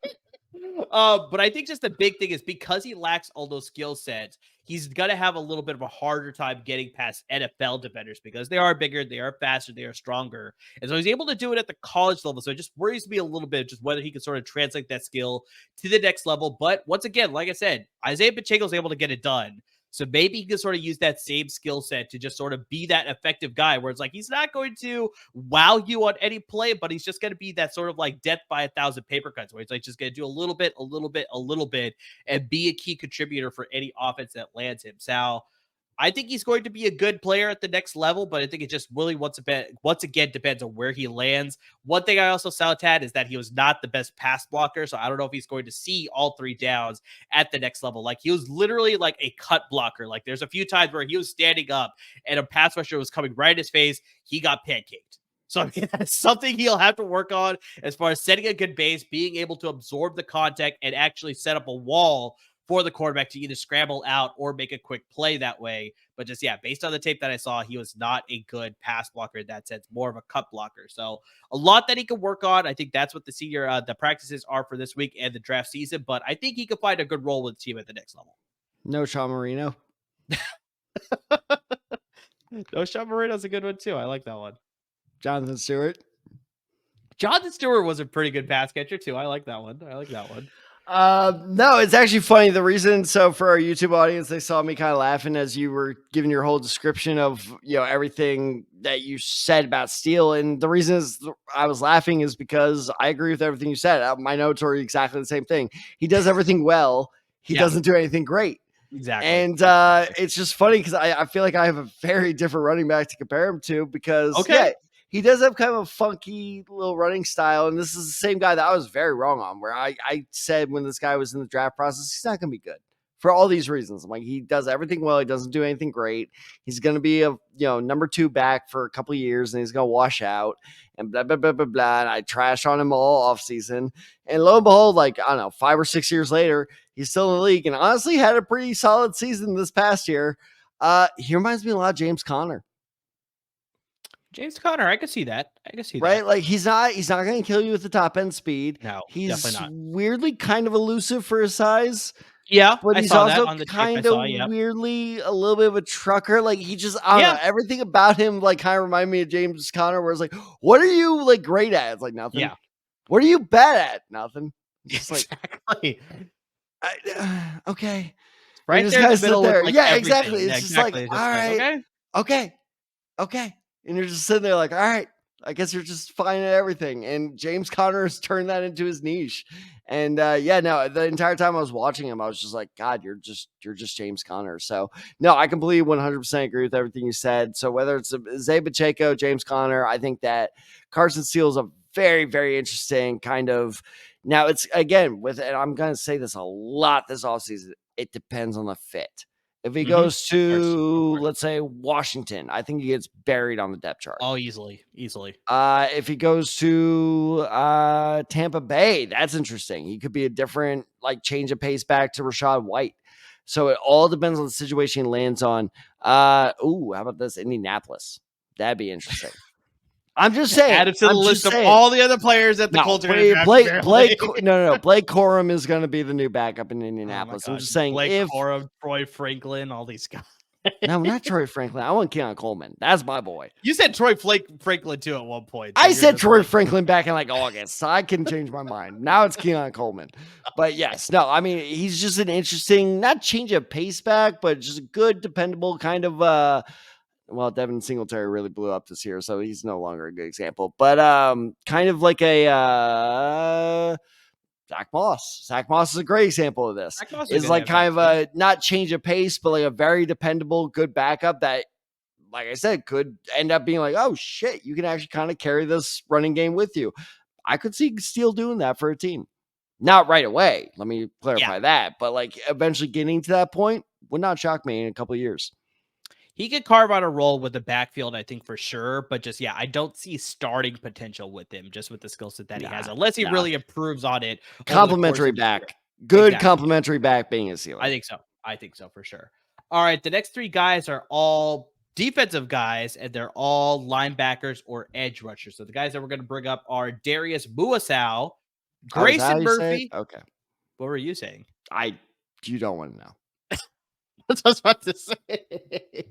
[SPEAKER 1] But I think just the big thing is because he lacks all those skill sets, he's going to have a little bit of a harder time getting past NFL defenders because they are bigger, they are faster, they are stronger. And so he's able to do it at the college level. So it just worries me a little bit just whether he can sort of translate that skill to the next level. But once again, like I said, Isaiah Pacheco is able to get it done. So maybe he can sort of use that same skill set to just sort of be that effective guy where it's like he's not going to wow you on any play, but he's just going to be that sort of like death by 1,000 paper cuts where he's like just going to do a little bit, and be a key contributor for any offense that lands him. So I think he's going to be a good player at the next level, but I think it just really once again depends on where he lands. One thing I also saw, Tad, is that he was not the best pass blocker, so I don't know if he's going to see all 3 downs at the next level. Like he was literally like a cut blocker. Like there's a few times where he was standing up and a pass rusher was coming right in his face. He got pancaked. So I mean, that's something he'll have to work on as far as setting a good base, being able to absorb the contact and actually set up a wall for the quarterback to either scramble out or make a quick play that way. But just, yeah, based on the tape that I saw, he was not a good pass blocker in that sense, more of a cut blocker. So a lot that he can work on. I think that's what the practices are for this week and the draft season. But I think he could find a good role with the team at the next level.
[SPEAKER 2] No Sean Marino.
[SPEAKER 1] No, Sean Marino's a good one too. I like that one.
[SPEAKER 2] Jonathan Stewart.
[SPEAKER 1] Jonathan Stewart was a pretty good pass catcher too. I like that one. I like that one.
[SPEAKER 2] No, it's actually funny. The reason, so for our YouTube audience, they saw me kind of laughing as you were giving your whole description of, everything that you said about Steele. And the reason is I was laughing is because I agree with everything you said. My notes are exactly the same thing. He does everything well. He
[SPEAKER 1] Yeah,
[SPEAKER 2] doesn't do anything great.
[SPEAKER 1] exactly.
[SPEAKER 2] And
[SPEAKER 1] Exactly.
[SPEAKER 2] it's just funny because I feel like I have a very different running back to compare him to because,
[SPEAKER 1] Okay.
[SPEAKER 2] he does have kind of a funky little running style. And this is the same guy that I was very wrong on, where I said when this guy was in the draft process, he's not going to be good for all these reasons. I'm like, he does everything well. He doesn't do anything great. He's going to be a, number 2 back for a couple of years and he's going to wash out and blah, blah, blah, blah, blah. And I trashed on him all off season. And lo and behold, like, I don't know, 5 or 6 years later, he's still in the league and honestly had a pretty solid season this past year. He reminds me a lot of James Conner.
[SPEAKER 1] James Conner, I can see that. I can see
[SPEAKER 2] Right?
[SPEAKER 1] that.
[SPEAKER 2] Like he's not going to kill you with the top end speed.
[SPEAKER 1] No,
[SPEAKER 2] He's
[SPEAKER 1] definitely not.
[SPEAKER 2] weirdly kind of elusive for his size,
[SPEAKER 1] Yeah,
[SPEAKER 2] but
[SPEAKER 1] I
[SPEAKER 2] he's
[SPEAKER 1] saw that
[SPEAKER 2] also
[SPEAKER 1] on the tape. I
[SPEAKER 2] kind of
[SPEAKER 1] saw. Yep.
[SPEAKER 2] weirdly a little bit of a trucker. Like he just, I don't
[SPEAKER 1] Yeah.
[SPEAKER 2] know, everything about him like kind of remind me of James Conner, where it's like, what are you like great at? It's like nothing.
[SPEAKER 1] Yeah.
[SPEAKER 2] What are you bad at? Nothing. Just like,
[SPEAKER 1] Exactly.
[SPEAKER 2] okay. And
[SPEAKER 1] Right
[SPEAKER 2] just
[SPEAKER 1] there in
[SPEAKER 2] kind
[SPEAKER 1] the
[SPEAKER 2] of sit
[SPEAKER 1] middle with
[SPEAKER 2] there.
[SPEAKER 1] like
[SPEAKER 2] Yeah,
[SPEAKER 1] everything.
[SPEAKER 2] exactly.
[SPEAKER 1] Yeah,
[SPEAKER 2] It's just like,
[SPEAKER 1] exactly. It's
[SPEAKER 2] all
[SPEAKER 1] just like,
[SPEAKER 2] right,
[SPEAKER 1] okay.
[SPEAKER 2] okay. And you're just sitting there like, all right, I guess you're just fine at everything. And James Conner has turned that into his niche. And no, the entire time I was watching him, I was just like, God, you're just James Conner. So no, I completely 100% agree with everything you said. So whether it's Zay Pacheco, James Conner, I think that Carson Steele is a very, very interesting kind of. Now it's again and I'm going to say this a lot this offseason. It depends on the fit. If he
[SPEAKER 1] Mhm.
[SPEAKER 2] goes
[SPEAKER 1] Of course. Of
[SPEAKER 2] to,
[SPEAKER 1] course.
[SPEAKER 2] let's say, Washington, I think he gets buried on the depth chart.
[SPEAKER 1] Oh, easily. Easily.
[SPEAKER 2] If he goes to Tampa Bay, that's interesting. He could be a different, like, change of pace back to Rashad White. So it all depends on the situation he lands on. How about this? Indianapolis. That'd be interesting. I'm just saying.
[SPEAKER 1] Add it to the
[SPEAKER 2] I'm
[SPEAKER 1] list
[SPEAKER 2] just
[SPEAKER 1] of
[SPEAKER 2] saying.
[SPEAKER 1] all the other players that the
[SPEAKER 2] No,
[SPEAKER 1] Colts are gonna draft, apparently.
[SPEAKER 2] No. Blake Corum is going to be the new backup in
[SPEAKER 1] Oh my
[SPEAKER 2] Indianapolis. I'm
[SPEAKER 1] god.
[SPEAKER 2] just saying
[SPEAKER 1] Blake
[SPEAKER 2] if
[SPEAKER 1] Corum, Troy Franklin, all these guys.
[SPEAKER 2] no, not Troy Franklin. I want Keon Coleman. That's my boy.
[SPEAKER 1] You said Troy Franklin too at one point. So
[SPEAKER 2] I
[SPEAKER 1] you're
[SPEAKER 2] said
[SPEAKER 1] just
[SPEAKER 2] Troy
[SPEAKER 1] like,
[SPEAKER 2] Franklin back in like August, so I can change my mind. Now it's Keon Coleman. But yes, no, I mean, he's just an interesting, not change of pace back, but just a good, dependable kind of well, Devin Singletary really blew up this year, so he's no longer a good example. But kind of like a Zach Moss. Zach Moss is a great example of this.
[SPEAKER 1] Zach Moss is a
[SPEAKER 2] Is
[SPEAKER 1] good
[SPEAKER 2] like kind
[SPEAKER 1] example,
[SPEAKER 2] of
[SPEAKER 1] yeah.
[SPEAKER 2] a not change of pace, but like a very dependable, good backup that, like I said, could end up being like, oh shit, you can actually kind of carry this running game with you. I could see Steele doing that for a team. Not right away. Let me
[SPEAKER 1] Yeah.
[SPEAKER 2] clarify that. But like eventually getting to that point would not shock me in a couple of years.
[SPEAKER 1] He could carve out a role with the backfield, I think, for sure. But just, yeah, I don't see starting potential with him, just with the skill set that he has, unless he
[SPEAKER 2] Nah.
[SPEAKER 1] really improves on it over the course
[SPEAKER 2] Complimentary
[SPEAKER 1] of the year.
[SPEAKER 2] back. Good
[SPEAKER 1] Exactly.
[SPEAKER 2] complimentary back being a
[SPEAKER 1] I
[SPEAKER 2] ceiling.
[SPEAKER 1] think so. I think so for sure. All right. The next three guys are all defensive guys, and they're all linebackers or edge rushers. So the guys that we're going to bring up are Darius Buasau,
[SPEAKER 2] Oh, is that how
[SPEAKER 1] Grayson
[SPEAKER 2] you say it?
[SPEAKER 1] Murphy.
[SPEAKER 2] Okay.
[SPEAKER 1] What were you saying?
[SPEAKER 2] You don't want to know.
[SPEAKER 1] That's what I was about to say.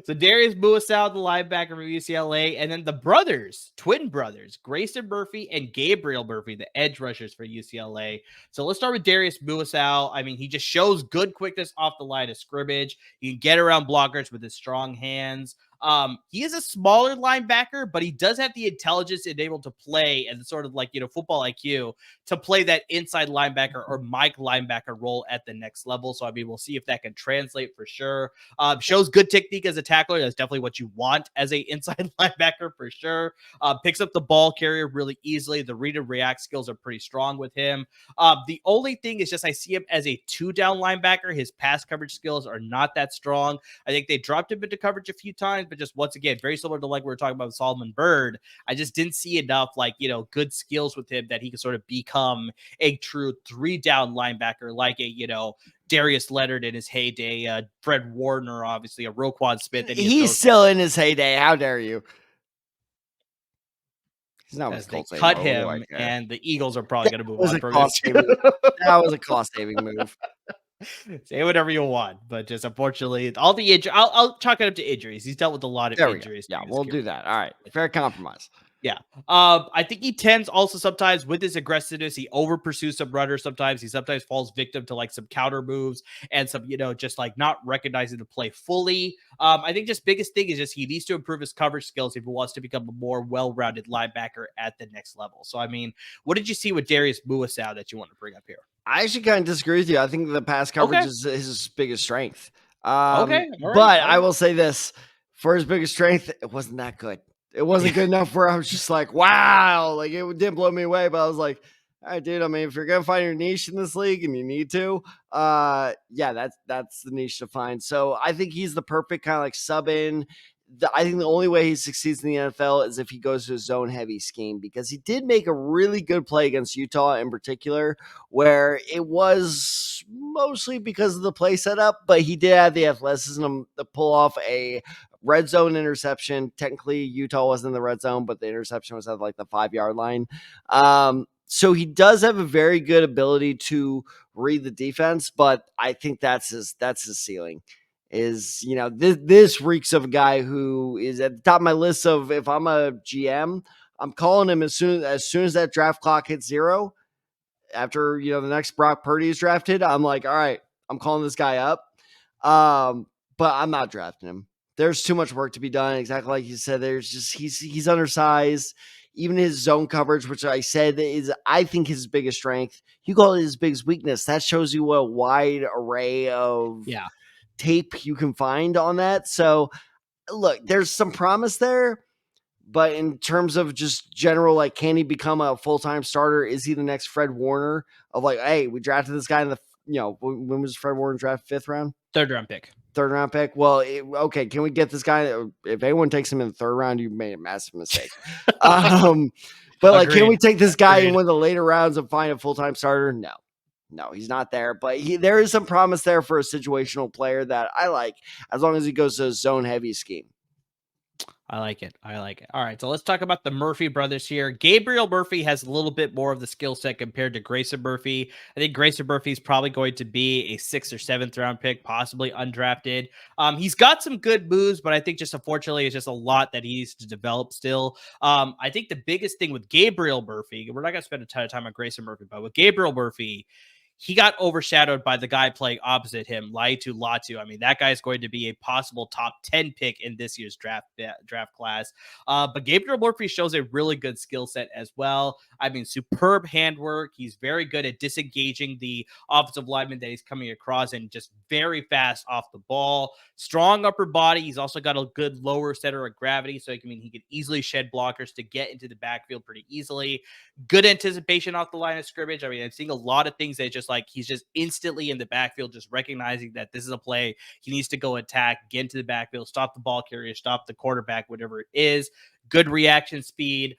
[SPEAKER 1] So Darius Buasau, the linebacker from UCLA, and then the brothers, twin brothers, Grayson Murphy and Gabriel Murphy, the edge rushers for UCLA. So let's start with Darius Buasau. I mean, he just shows good quickness off the line of scrimmage. He can get around blockers with his strong hands. He is a smaller linebacker, but he does have the intelligence and able to play and sort of like, football IQ to play that inside linebacker or Mike linebacker role at the next level. So, I mean, we'll see if that can translate for sure. Shows good technique as a tackler. That's definitely what you want as a inside linebacker for sure. Picks up the ball carrier really easily. The read and react skills are pretty strong with him. The only thing is just I see him as a 2-down linebacker. His pass coverage skills are not that strong. I think they dropped him into coverage a few times, but just once again, very similar to like we were talking about with Solomon Byrd. I just didn't see enough good skills with him that he could sort of become a true 3-down linebacker like a, Darius Leonard in his heyday, Fred Warner, obviously a Roquan Smith.
[SPEAKER 2] He's still in his heyday. How dare you? He's not with
[SPEAKER 1] As
[SPEAKER 2] the
[SPEAKER 1] they
[SPEAKER 2] Colts
[SPEAKER 1] cut
[SPEAKER 2] anymore. What do I
[SPEAKER 1] him,
[SPEAKER 2] care?
[SPEAKER 1] and the Eagles are probably going to move
[SPEAKER 2] was
[SPEAKER 1] on
[SPEAKER 2] a
[SPEAKER 1] from him
[SPEAKER 2] cost
[SPEAKER 1] too.
[SPEAKER 2] saving. That was a cost saving move.
[SPEAKER 1] Say whatever you want, but just unfortunately, all the injury. I'll chalk it up to injuries. He's dealt with a lot of
[SPEAKER 2] There we go.
[SPEAKER 1] injuries
[SPEAKER 2] Yeah,
[SPEAKER 1] during his
[SPEAKER 2] we'll do
[SPEAKER 1] career.
[SPEAKER 2] that. All right. Fair compromise.
[SPEAKER 1] Yeah. I think he tends also sometimes with his aggressiveness, he over pursues some runners sometimes. He sometimes falls victim to like some counter moves and some, just like not recognizing the play fully. I think just biggest thing is just he needs to improve his coverage skills if he wants to become a more well-rounded linebacker at the next level. So I mean, what did you see with Darius Muasau that you want to bring up here?
[SPEAKER 2] I actually kind of disagree with you. I think the pass coverage
[SPEAKER 1] Okay.
[SPEAKER 2] is his biggest strength.
[SPEAKER 1] Okay. All right.
[SPEAKER 2] But
[SPEAKER 1] All
[SPEAKER 2] I
[SPEAKER 1] right.
[SPEAKER 2] will say this for his biggest strength, it wasn't that good. It wasn't good enough where I was just like, wow, like it didn't blow me away. But I was like, all right, dude. I mean, if you're gonna find your niche in this league and you need to, yeah, that's the niche to find. So I think he's the perfect kind of like sub in. I think the only way he succeeds in the NFL is if he goes to a zone heavy scheme because he did make a really good play against Utah in particular, where it was mostly because of the play setup, but he did have the athleticism to pull off a red zone interception. Technically, Utah wasn't in the red zone, but the interception was at like the 5 yard line. So he does have a very good ability to read the defense, but I think that's his ceiling. Is this reeks of a guy who is at the top of my list of if I'm a GM, I'm calling him as soon as that draft clock hits zero after the next Brock Purdy is drafted. I'm like, all right, I'm calling this guy up. But I'm not drafting him. There's too much work to be done. Exactly like you said, there's just he's undersized. Even his zone coverage, which I said is I think his biggest strength, you call it his biggest weakness. That shows you what a wide array of
[SPEAKER 1] Yeah.
[SPEAKER 2] tape you can find on that. So look, there's some promise there. But in terms of just general, like, can he become a full-time starter? Is he the next Fred Warner of like, hey, we drafted this guy in the, when was Fred Warner drafted? 5th round?
[SPEAKER 1] Third round pick.
[SPEAKER 2] 3rd round pick. Well, okay. Can we get this guy? If anyone takes him in the 3rd round, you made a massive mistake. But like, can
[SPEAKER 1] Agreed.
[SPEAKER 2] we take this guy in
[SPEAKER 1] Agreed.
[SPEAKER 2] one of the later rounds and find a full-time starter? No, he's not there, but there is some promise there for a situational player that I like as long as he goes to a zone heavy scheme.
[SPEAKER 1] I like it. I like it. All right. So let's talk about the Murphy brothers here. Gabriel Murphy has a little bit more of the skill set compared to Grayson Murphy. I think Grayson Murphy is probably going to be a 6th or 7th round pick, possibly undrafted. He's got some good moves, but I think just unfortunately, it's just a lot that he needs to develop still. I think the biggest thing with Gabriel Murphy, we're not going to spend a ton of time on Grayson Murphy, but with Gabriel Murphy, he got overshadowed by the guy playing opposite him, Laitu Latu. I mean, that guy is going to be a possible top 10 pick in this year's draft class. But Gabriel Murphy shows a really good skill set as well. I mean, superb handwork. He's very good at disengaging the offensive lineman that he's coming across and just very fast off the ball. Strong upper body. He's also got a good lower center of gravity. So he can easily shed blockers to get into the backfield pretty easily. Good anticipation off the line of scrimmage. I mean, I'm seeing a lot of things that just like he's just instantly in the backfield, just recognizing that this is a play he needs to go attack, get into the backfield, stop the ball carrier, stop the quarterback, whatever it is. Good reaction speed.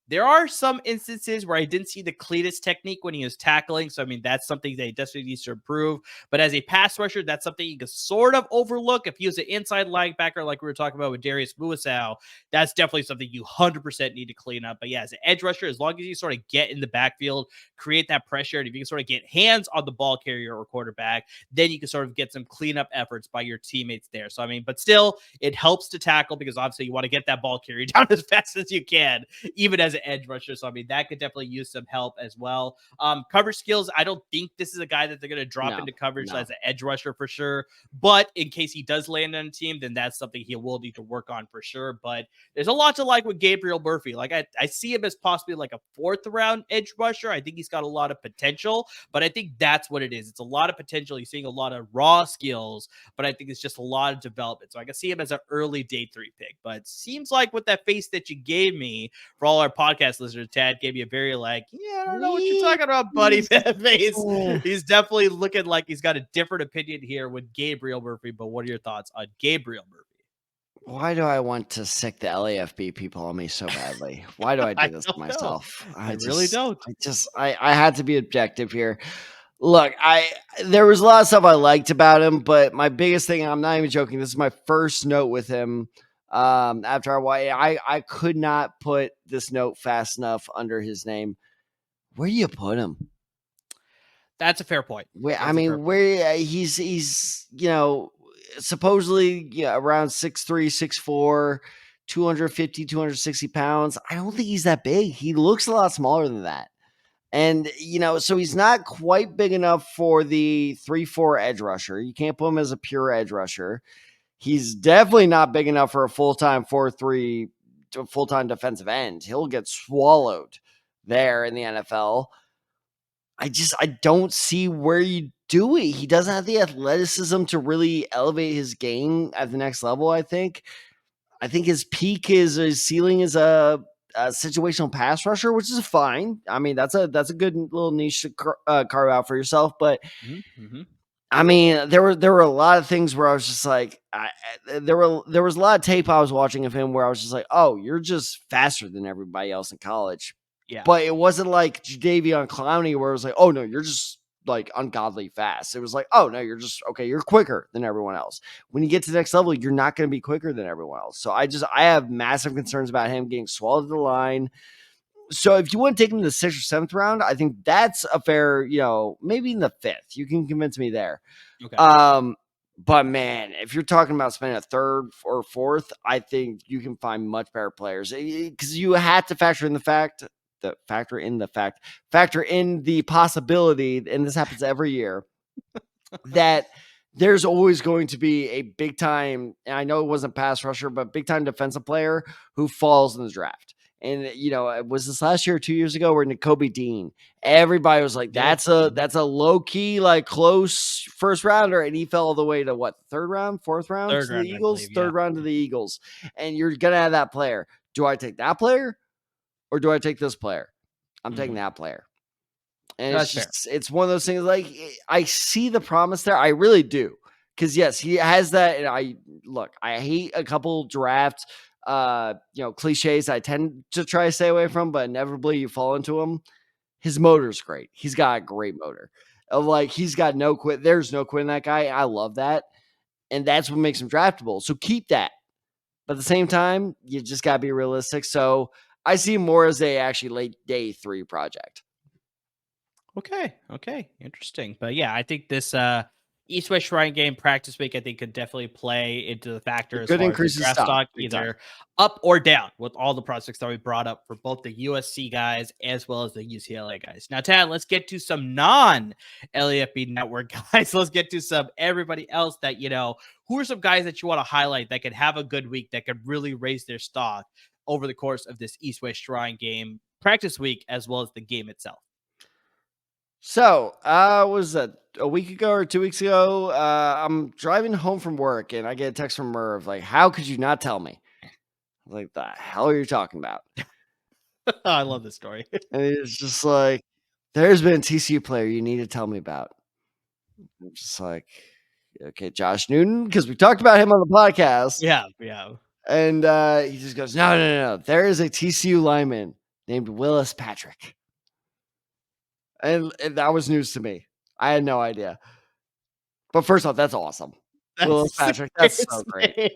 [SPEAKER 1] There are some instances where I didn't see the cleanest technique when he was tackling. So, I mean, that's something that he definitely needs to improve. But as a pass rusher, that's something you can sort of overlook. If he was an inside linebacker, like we were talking about with Darius Muasau, that's definitely something you 100% need to clean up. But yeah, as an edge rusher, as long as you sort of get in the backfield, create that pressure, and if you can sort of get hands on the ball carrier or quarterback, then you can sort of get some cleanup efforts by your teammates there. So, I mean, but still, it helps to tackle because obviously you want to get that ball carrier down as fast as you can, even as an edge rusher. So, I mean, that could definitely use some help as well. Coverage skills, I don't think this is a guy that they're going to drop into coverage as an edge rusher for sure. But in case he does land on a team, then that's something he will need to work on for sure. But there's a lot to like with Gabriel Murphy. Like I see him as possibly like a 4th round edge rusher. I think he's got a lot of potential, but I think that's what it is. It's a lot of potential. You're seeing a lot of raw skills, but I think it's just a lot of development. So I can see him as an early day 3 pick. But seems like with that face that you gave me for all our podcast listeners, Tad gave me a very like, yeah, I don't know what you're talking about, buddy. Face. He's definitely looking like he's got a different opinion here with Gabriel Murphy. But what are your thoughts on Gabriel Murphy?
[SPEAKER 2] Why do I want to sick the LAFB people on me so badly? Why do I do
[SPEAKER 1] I
[SPEAKER 2] this to
[SPEAKER 1] don't know.
[SPEAKER 2] myself?
[SPEAKER 1] I really don't.
[SPEAKER 2] I had to be objective here. Look, there was a lot of stuff I liked about him, but my biggest thing, I'm not even joking, this is my first note with him. After I could not put this note fast enough under his name. Where do you put him?
[SPEAKER 1] That's a fair point.
[SPEAKER 2] I
[SPEAKER 1] That's a fair
[SPEAKER 2] mean,
[SPEAKER 1] point.
[SPEAKER 2] where he's supposedly around 6'3", 6'4", 250, 260 pounds. I don't think he's that big. He looks a lot smaller than that. And, so he's not quite big enough for the 3-4 edge rusher. You can't put him as a pure edge rusher. He's definitely not big enough for a full-time 4-3, full-time defensive end. He'll get swallowed there in the NFL. I don't see where you do it. He doesn't have the athleticism to really elevate his game at the next level, I think. I think his ceiling is a situational pass rusher, which is fine. I mean, that's a good little niche to carve out for yourself. But
[SPEAKER 1] Mm-hmm.
[SPEAKER 2] I mean, there were a lot of things where I was just like, there was a lot of tape I was watching of him where I was just like, oh, you're just faster than everybody else in college.
[SPEAKER 1] Yeah.
[SPEAKER 2] But it wasn't like Jadeveon Clowney where it was like, oh no, you're just like ungodly fast. It was like, oh no, you're just okay, you're quicker than everyone else. When you get to the next level, you're not going to be quicker than everyone else. So I have massive concerns about him getting swallowed to the line. So if you want to take him in the 6th or 7th round, I think that's a fair, maybe in the 5th. You can convince me there.
[SPEAKER 1] Okay.
[SPEAKER 2] But man, if you're talking about spending a 3rd or 4th, I think you can find much better players because you have to factor in the possibility, and this happens every year, that there's always going to be a big time, and I know it wasn't pass rusher, but big time defensive player who falls in the draft. And was this last year or 2 years ago where Nakobe Dean, everybody was like,
[SPEAKER 1] Yeah.
[SPEAKER 2] that's a low key, like close first rounder. And he fell all the way to what, 3rd round, 4th round
[SPEAKER 1] Third
[SPEAKER 2] to the
[SPEAKER 1] round, I
[SPEAKER 2] Eagles,
[SPEAKER 1] believe. Yeah.
[SPEAKER 2] 3rd round to the Eagles. And you're going to have that player. Do I take that player or do I take this player? I'm taking that player. And
[SPEAKER 1] That's fair.
[SPEAKER 2] it's one of those things, like, I see the promise there. I really do. Because yes, he has that. And I hate a couple draft, cliches I tend to try to stay away from, but inevitably you fall into them. His motor's great. He's got a great motor. He's got no quit. There's no quit in that guy. I love that. And that's what makes him draftable. So keep that. But at the same time, you just got to be realistic. So I see him more as a actually late day 3 project.
[SPEAKER 1] Okay. Interesting. But yeah, I think this East West Shrine game practice week, I think, could definitely play into the factor
[SPEAKER 2] It
[SPEAKER 1] as
[SPEAKER 2] could
[SPEAKER 1] far as the
[SPEAKER 2] increase his
[SPEAKER 1] draft
[SPEAKER 2] stock
[SPEAKER 1] stock,
[SPEAKER 2] big time.
[SPEAKER 1] either up or down with all the prospects that we brought up for both the USC guys as well as the UCLA guys. Now, Tad, let's get to some non-LAFB network guys. Let's get to some everybody else that, who are some guys that you want to highlight that could have a good week, that could really raise their stock over the course of this East West Shrine game practice week as well as the game itself.
[SPEAKER 2] So, was that a week ago or 2 weeks ago? I'm driving home from work and I get a text from Merv like, "How could you not tell me?" I'm like, the hell are you talking about?
[SPEAKER 1] I love this story.
[SPEAKER 2] And it's just like, there's been a TCU player you need to tell me about. I'm just like, okay, Josh Newton, because we talked about him on the podcast.
[SPEAKER 1] Yeah.
[SPEAKER 2] And he just goes, no. There is a TCU lineman named Willis Patrick. And that was news to me. I had no idea. But first off, that's awesome. Willis Patrick, that's so great.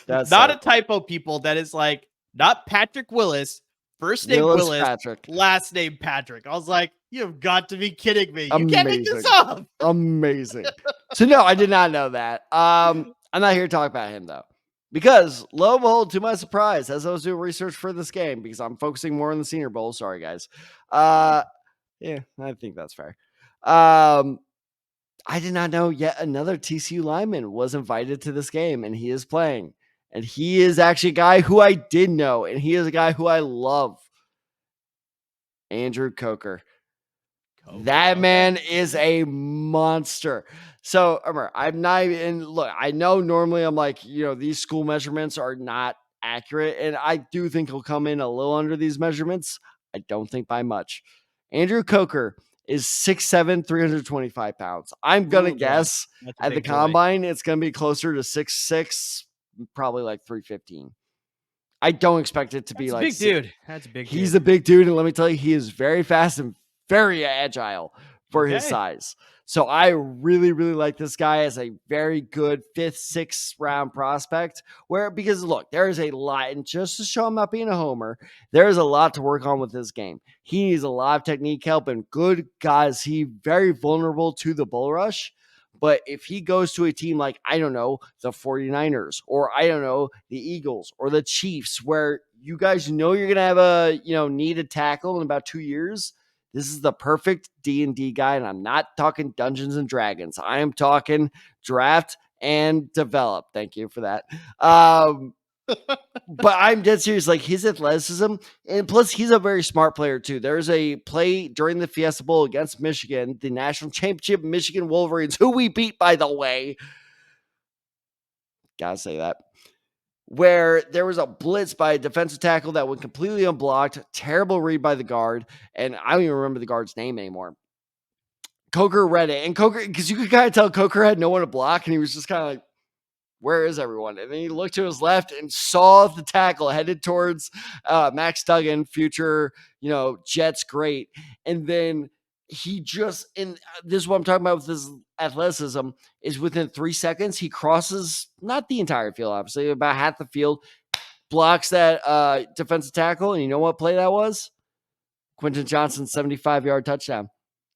[SPEAKER 2] That's
[SPEAKER 1] not
[SPEAKER 2] so
[SPEAKER 1] a typo, people. That is like not Patrick Willis, first name
[SPEAKER 2] Willis
[SPEAKER 1] Willis,
[SPEAKER 2] Patrick.
[SPEAKER 1] last name Patrick. I was like, you've got to be kidding me. You
[SPEAKER 2] Amazing.
[SPEAKER 1] can't make this up.
[SPEAKER 2] Amazing. So no, I did not know that. I'm not here to talk about him though. Because lo and behold, to my surprise, as I was doing research for this game, because I'm focusing more on the Senior Bowl. Sorry, guys. Yeah, I think that's fair. I did not know yet another TCU lineman was invited to this game, and he is playing. And he is actually a guy who I did know, and he is a guy who I love. Andrew Coker. That man is a monster. So, I'm not even, look, I know normally I'm like, these school measurements are not accurate, and I do think he'll come in a little under these measurements. I don't think by much. Andrew Coker is 6'7", 325 pounds. I'm going to guess at the combine, it's going to be closer to 6'6", probably like 315. I don't expect it to be like
[SPEAKER 1] big dude. That's a big dude.
[SPEAKER 2] He's a big dude. And let me tell you, he is very fast and very agile. for his
[SPEAKER 1] Okay.
[SPEAKER 2] size. So I really, really like this guy as a very good 5th, 6th round prospect. Because look, there is a lot, and just to show I'm not being a homer, there is a lot to work on with this game. He needs a lot of technique help, and good guys, he very vulnerable to the bull rush. But if he goes to a team like, I don't know, the 49ers, or I don't know, the Eagles or the Chiefs, where you guys know you're going to have a, need a tackle in about 2 years, this is the perfect D&D guy, and I'm not talking Dungeons and Dragons. I am talking draft and develop. Thank you for that. But I'm dead serious. Like his athleticism, and plus he's a very smart player too. There's a play during the Fiesta Bowl against Michigan, the national championship Michigan Wolverines, who we beat, by the way. Gotta say that. Where there was a blitz by a defensive tackle that went completely unblocked, terrible read by the guard, and I don't even remember the guard's name anymore. Coker read it, and Coker, because you could kind of tell Coker had no one to block, and he was just kind of like, where is everyone? And then he looked to his left and saw the tackle headed towards Max Duggan, future, Jets great. And then he just, and this is what I'm talking about with his athleticism, is within 3 seconds, he crosses not the entire field, obviously, about half the field, blocks that defensive tackle. And you know what play that was? Quentin Johnson's 75-yard touchdown.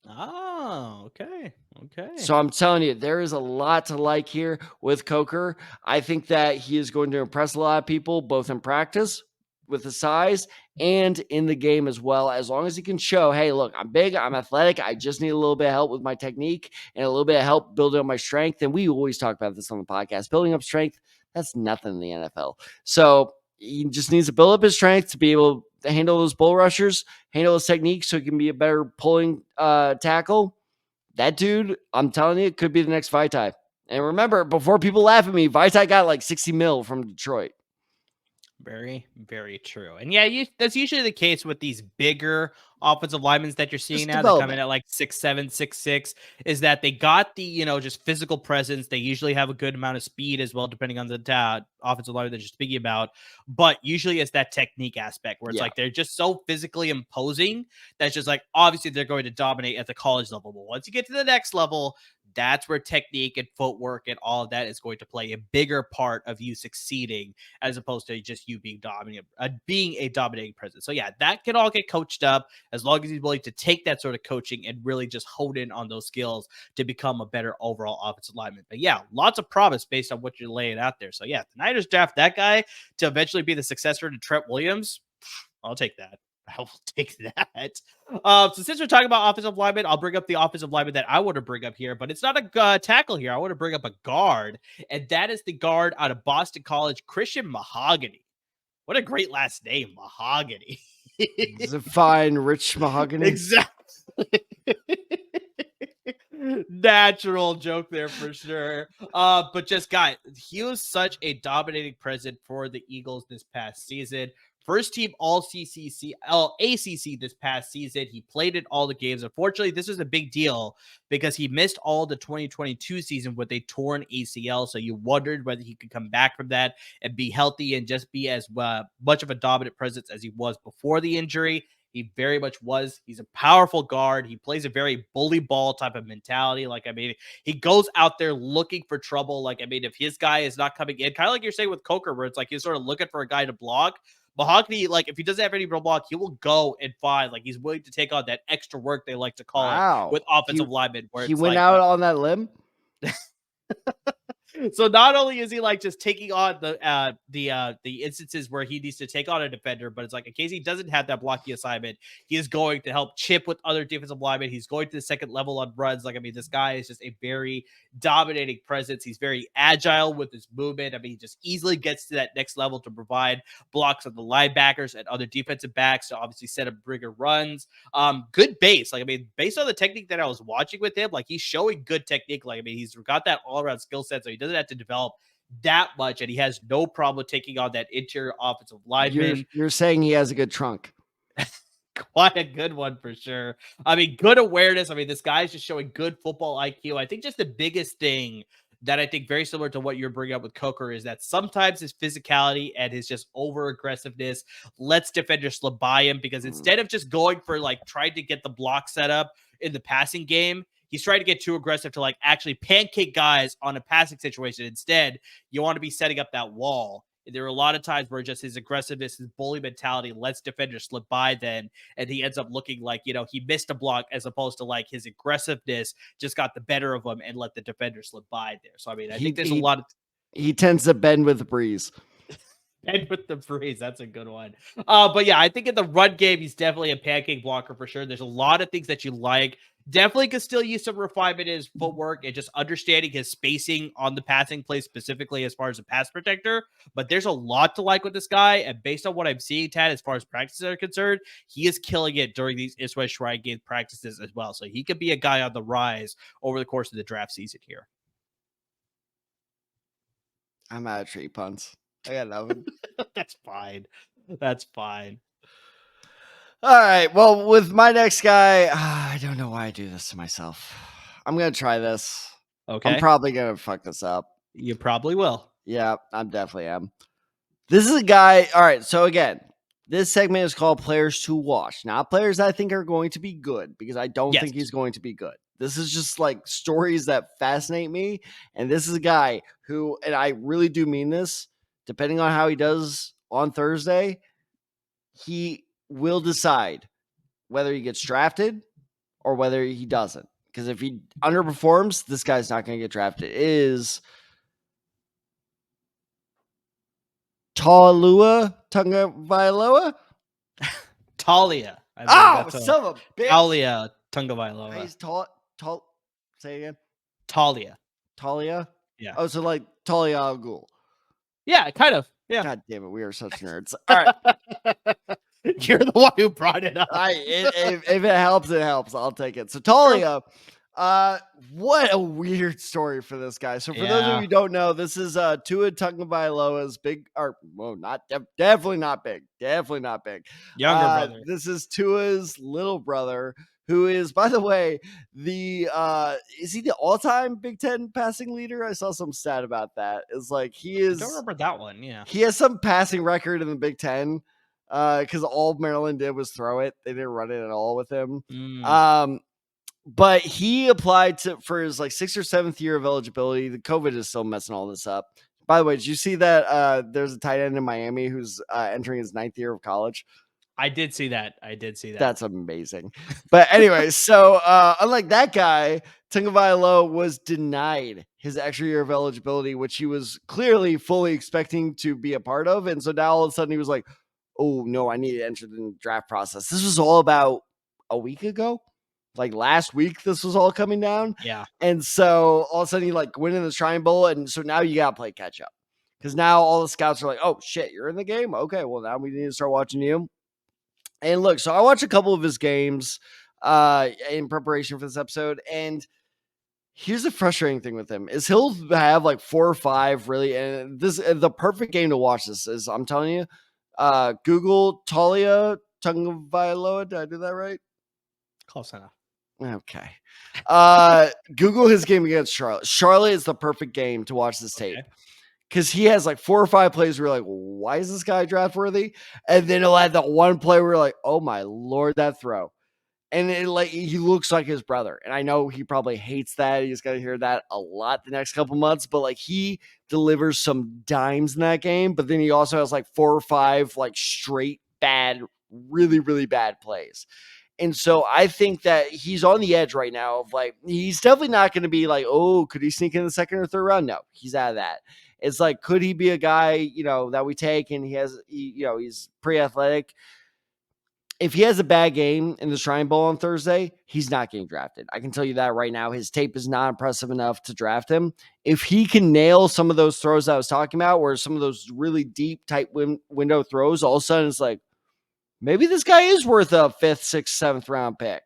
[SPEAKER 1] Oh, okay. Okay.
[SPEAKER 2] So I'm telling you, there is a lot to like here with Coker. I think that he is going to impress a lot of people, both in practice with the size and in the game as well. As long as he can show, hey, look, I'm big, I'm athletic. I just need a little bit of help with my technique and a little bit of help building up my strength. And we always talk about this on the podcast. Building up strength, that's nothing in the NFL. So he just needs to build up his strength to be able to handle those bull rushers, handle his technique so he can be a better pulling tackle. That dude, I'm telling you, could be the next Vitae. And remember, before people laugh at me, Vitae got like 60 mil from Detroit.
[SPEAKER 1] Very, very true. And yeah, that's usually the case with these bigger offensive linemen that you're seeing
[SPEAKER 2] Just
[SPEAKER 1] now. They come in
[SPEAKER 2] development.
[SPEAKER 1] at like 6'7", 6'6", is that they got the, just physical presence. They usually have a good amount of speed as well, depending on the offensive lineman that you're speaking about. But usually it's that technique aspect where it's like they're just so physically imposing that's just like, obviously they're going to dominate at the college level. But once you get to the next level, that's where technique and footwork and all of that is going to play a bigger part of you succeeding, as opposed to just you being dominant, being a dominating presence. So yeah, that can all get coached up as long as he's willing to take that sort of coaching and really just hone in on those skills to become a better overall offensive lineman. But yeah, lots of promise based on what you're laying out there. So yeah, the Niners draft that guy to eventually be the successor to Trent Williams. I'll take that. I will take that. So since we're talking about offensive linemen, I'll bring up the offensive lineman that I want to bring up here, but it's not a tackle here. I want to bring up a guard, and that is the guard out of Boston College, Christian Mahogany. What a great last name, Mahogany.
[SPEAKER 2] It's a fine, rich mahogany.
[SPEAKER 1] Exactly. Natural joke there for sure. But just guy, he was such a dominating presence for the Eagles this past season. First team all ACC this past season. He played in all the games. Unfortunately, this was a big deal because he missed all the 2022 season with a torn ACL. So you wondered whether he could come back from that and be healthy and just be as much of a dominant presence as he was before the injury. He very much was. He's a powerful guard. He plays a very bully ball type of mentality. He goes out there looking for trouble. If his guy is not coming in, kind of like you're saying with Coker, where it's like he's sort of looking for a guy to block. Mahogany, if he doesn't have any block, he will go and find, he's willing to take on that extra work, they like to call it, with offensive linemen. Where
[SPEAKER 2] he went out on that limb.
[SPEAKER 1] So not only is he just taking on the instances where he needs to take on a defender, but it's in case he doesn't have that blocking assignment, he is going to help chip with other defensive linemen. He's going to the second level on runs. This guy is just a very dominating presence. He's very agile with his movement. He just easily gets to that next level to provide blocks on the linebackers and other defensive backs to obviously set up bigger runs. Good base. Based on the technique that I was watching with him, he's showing good technique. He's got that all around skill set, so he doesn't have to develop that much, and he has no problem taking on that interior offensive lineman.
[SPEAKER 2] You're saying he has a good trunk.
[SPEAKER 1] Quite a good one for sure. Good awareness. This guy is just showing good football IQ. I think just the biggest thing that I think very similar to what you're bringing up with Coker is that sometimes his physicality and his just over aggressiveness lets defenders slip by him, because instead of just going for like trying to get the block set up in the passing game, he's trying to get too aggressive to like actually pancake guys on a passing situation. Instead, you want to be setting up that wall. There are a lot of times where just his aggressiveness, his bully mentality lets defenders slip by then, and he ends up looking like, he missed a block, as opposed to like his aggressiveness just got the better of him and let the defender slip by there. So, I mean, I think there's a lot of
[SPEAKER 2] he tends to bend with the breeze.
[SPEAKER 1] bend with the breeze. That's a good one. But yeah, I think in the run game, he's definitely a pancake blocker for sure. There's a lot of things that you like. Definitely could still use some refinement in his footwork and just understanding his spacing on the passing play, specifically as far as a pass protector. But there's a lot to like with this guy. And based on what I'm seeing, Tad, as far as practices are concerned, he is killing it during these Isway Shrine Game practices as well. So he could be a guy on the rise over the course of the draft season here.
[SPEAKER 2] I'm out of tree punts. I got nothing.
[SPEAKER 1] That's fine. That's fine.
[SPEAKER 2] All right. Well, with my next guy, I don't know why I do this to myself. I'm going to try this.
[SPEAKER 1] Okay.
[SPEAKER 2] I'm probably going to fuck this up.
[SPEAKER 1] You probably will.
[SPEAKER 2] Yeah, I definitely am. This is a guy. All right. So again, this segment is called Players to Watch, not players I think are going to be good, because I don't think he's going to be good. This is just like stories that fascinate me. And this is a guy who, and I really do mean this, depending on how he does on Thursday, he will decide whether he gets drafted or whether he doesn't. Because if he underperforms, this guy's not going to get drafted. It is Taulia Tagovailoa?
[SPEAKER 1] Taulia.
[SPEAKER 2] Son of a bitch.
[SPEAKER 1] Taulia Tagovailoa.
[SPEAKER 2] He's say again.
[SPEAKER 1] Taulia.
[SPEAKER 2] Taulia?
[SPEAKER 1] Yeah.
[SPEAKER 2] Oh, so like Taulia al Ghul.
[SPEAKER 1] Yeah, kind of. Yeah.
[SPEAKER 2] God damn it, we are such nerds. All right.
[SPEAKER 1] You're the one who brought it up.
[SPEAKER 2] If it helps, it helps. I'll take it. So Taulia, what a weird story for this guy. So for those of you who don't know, this is Tua Tagovailoa's definitely not big. Definitely not big.
[SPEAKER 1] Younger brother.
[SPEAKER 2] This is Tua's little brother, who is, by the way, is he the all-time Big Ten passing leader? I saw some stat about that. It's like he is.
[SPEAKER 1] I don't remember that one. Yeah.
[SPEAKER 2] He has some passing record in the Big Ten. Because all Maryland did was throw it. They didn't run it at all with him. But he applied for his like 6th or 7th year of eligibility. The COVID is still messing all this up. By the way, did you see that there's a tight end in Miami who's entering his 9th year of college?
[SPEAKER 1] I did see that.
[SPEAKER 2] That's amazing. But anyway, so unlike that guy, Tagovailoa was denied his extra year of eligibility, which he was clearly fully expecting to be a part of. And so now all of a sudden he was like, oh, no, I need to enter the draft process. This was all about a week ago. Like last week, this was all coming down.
[SPEAKER 1] Yeah.
[SPEAKER 2] And so all of a sudden, you like win in the Shrine Bowl. And so now you got to play catch up. Because now all the scouts are like, oh, shit, you're in the game? Okay, well, now we need to start watching you. And look, so I watched a couple of his games in preparation for this episode. And here's the frustrating thing with him is he'll have like 4 or 5 really. And the perfect game to watch this is, I'm telling you, Google Taulia Tagovailoa. Did I do that right?
[SPEAKER 1] Close enough.
[SPEAKER 2] Okay. Google his game against Charlotte. Charlotte is the perfect game to watch this tape. Because he has like 4 or 5 plays where you're like, why is this guy draft worthy? And then he'll have that one play where you're like, oh my Lord, that throw. And he looks like his brother. And I know he probably hates that. He's got to hear that a lot the next couple months. But like he delivers some dimes in that game. But then he also has like 4 or 5 like straight bad, really, really bad plays. And so I think that he's on the edge right now of like, he's definitely not going to be like, oh, could he sneak in the 2nd or 3rd round? No, he's out of that. It's like, could he be a guy, that we take and he's pretty athletic? If he has a bad game in the Shrine Bowl on Thursday, he's not getting drafted. I can tell you that right now. His tape is not impressive enough to draft him. If he can nail some of those throws I was talking about, where some of those really deep, tight window throws, all of a sudden it's like, maybe this guy is worth a 5th, 6th, 7th round pick.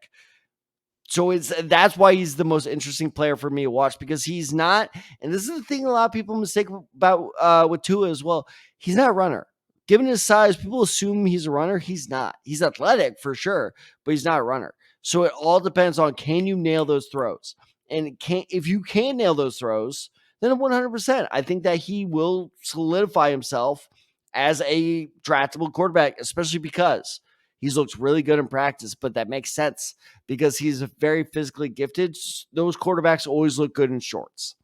[SPEAKER 2] So that's why he's the most interesting player for me to watch, because he's not, and this is the thing a lot of people mistake about with Tua as well. He's not a runner. Given his size, people assume he's a runner. He's not. He's athletic for sure, but he's not a runner. So it all depends on, can you nail those throws? And if you can nail those throws, then 100%. I think that he will solidify himself as a draftable quarterback, especially because he's looked really good in practice, but that makes sense because he's very physically gifted. Those quarterbacks always look good in shorts.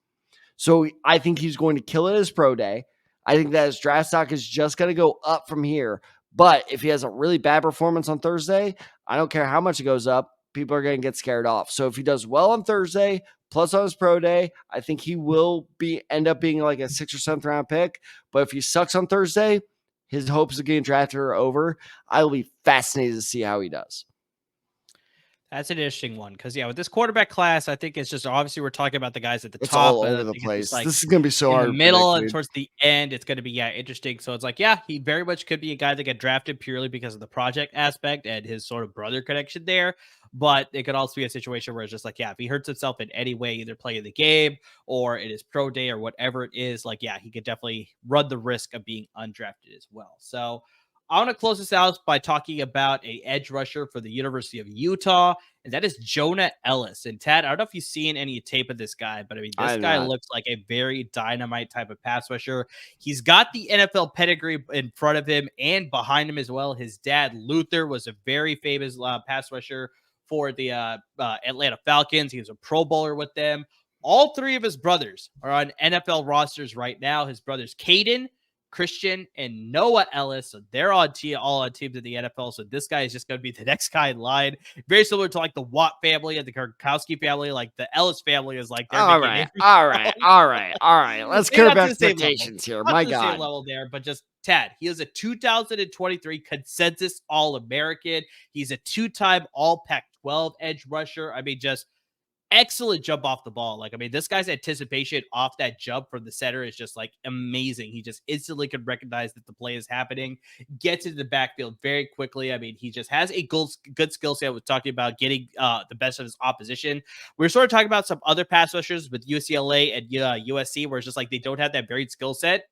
[SPEAKER 2] So I think he's going to kill it his pro day. I think that his draft stock is just going to go up from here. But if he has a really bad performance on Thursday, I don't care how much it goes up, people are going to get scared off. So if he does well on Thursday, plus on his pro day, I think he will end up being like a 6th or 7th round pick. But if he sucks on Thursday, his hopes of getting drafted are over. I will be fascinated to see how he does.
[SPEAKER 1] That's an interesting one because, yeah, with this quarterback class, I think it's just obviously we're talking about the guys at the
[SPEAKER 2] It's
[SPEAKER 1] top.
[SPEAKER 2] all
[SPEAKER 1] I
[SPEAKER 2] over the
[SPEAKER 1] think it's just
[SPEAKER 2] place.
[SPEAKER 1] like
[SPEAKER 2] This is going to be so
[SPEAKER 1] in
[SPEAKER 2] hard
[SPEAKER 1] the
[SPEAKER 2] to
[SPEAKER 1] middle
[SPEAKER 2] predict,
[SPEAKER 1] and
[SPEAKER 2] dude.
[SPEAKER 1] towards the end, it's going to be, yeah, interesting. So it's like, yeah, he very much could be a guy that got drafted purely because of the project aspect and his sort of brother connection there. But it could also be a situation where it's just like, yeah, if he hurts himself in any way, either playing the game or in his pro day or whatever it is, like, yeah, he could definitely run the risk of being undrafted as well. So I want to close this out by talking about a edge rusher for the University of Utah, and that is Jonah Ellis. And Tad, I don't know if you've seen any tape of this guy, but I mean, this
[SPEAKER 2] I'm
[SPEAKER 1] guy
[SPEAKER 2] not.
[SPEAKER 1] looks like a very dynamite type of pass rusher. He's got the NFL pedigree in front of him and behind him as well. His dad, Luther, was a very famous pass rusher for the Atlanta Falcons. He was a Pro Bowler with them. All three of his brothers are on NFL rosters right now. His brothers, Caden, Christian, and Noah Ellis. So they're all on teams in the NFL. So this guy is just going to be the next guy in line. Very similar to like the Watt family and the Gronkowski family. Like the Ellis family is like they're
[SPEAKER 2] All
[SPEAKER 1] making
[SPEAKER 2] right.
[SPEAKER 1] injury.
[SPEAKER 2] All right. Let's
[SPEAKER 1] Maybe
[SPEAKER 2] curb
[SPEAKER 1] not to the same level.
[SPEAKER 2] expectations here.
[SPEAKER 1] Not
[SPEAKER 2] My
[SPEAKER 1] to the same
[SPEAKER 2] God.
[SPEAKER 1] level there, but just Tad. He is a 2023 consensus All-American. He's a two-time All Pac-12 edge rusher. I mean, just excellent jump off the ball. Like, I mean, this guy's anticipation off that jump from the center is just like amazing. He just instantly can recognize that the play is happening, gets into the backfield very quickly. I mean, he just has a good skill set. We're talking about getting the best of his opposition. We're sort of talking about some other pass rushers with UCLA and USC, where it's just like they don't have that varied skill set.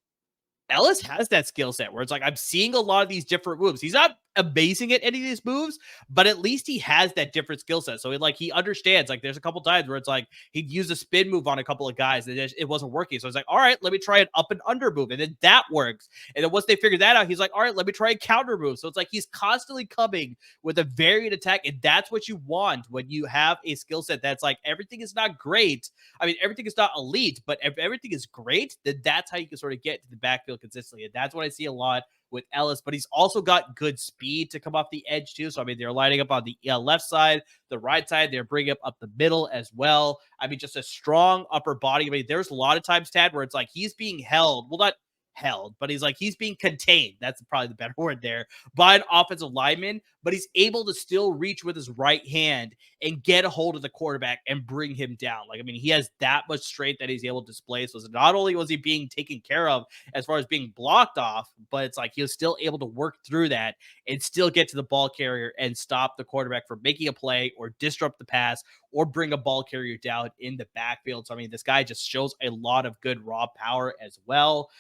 [SPEAKER 1] Ellis has that skill set where it's like I'm seeing a lot of these different moves. He's not amazing at any of these moves, but at least he has that different skill set. So he understands. Like there's a couple times where it's like he'd use a spin move on a couple of guys and it wasn't working. So it's like, all right, let me try an up and under move, and then that works. And then once they figure that out, he's like, all right, let me try a counter move. So it's like he's constantly coming with a varied attack, and that's what you want when you have a skill set that's like everything is not great. I mean, everything is not elite, but if everything is great, then that's how you can sort of get to the backfield consistently. And that's what I see a lot with Ellis, but he's also got good speed to come off the edge too. So, I mean, they're lining up on the left side, the right side, they're bringing up the middle as well. I mean, just a strong upper body. I mean, there's a lot of times, Tad, where it's like he's being held. Well, not held, but he's being contained. That's probably the better word there by an offensive lineman, but he's able to still reach with his right hand and get a hold of the quarterback and bring him down. Like, I mean, he has that much strength that he's able to display. So not only was he being taken care of as far as being blocked off, but it's like he was still able to work through that and still get to the ball carrier and stop the quarterback from making a play or disrupt the pass or bring a ball carrier down in the backfield. So, I mean, this guy just shows a lot of good raw power as well.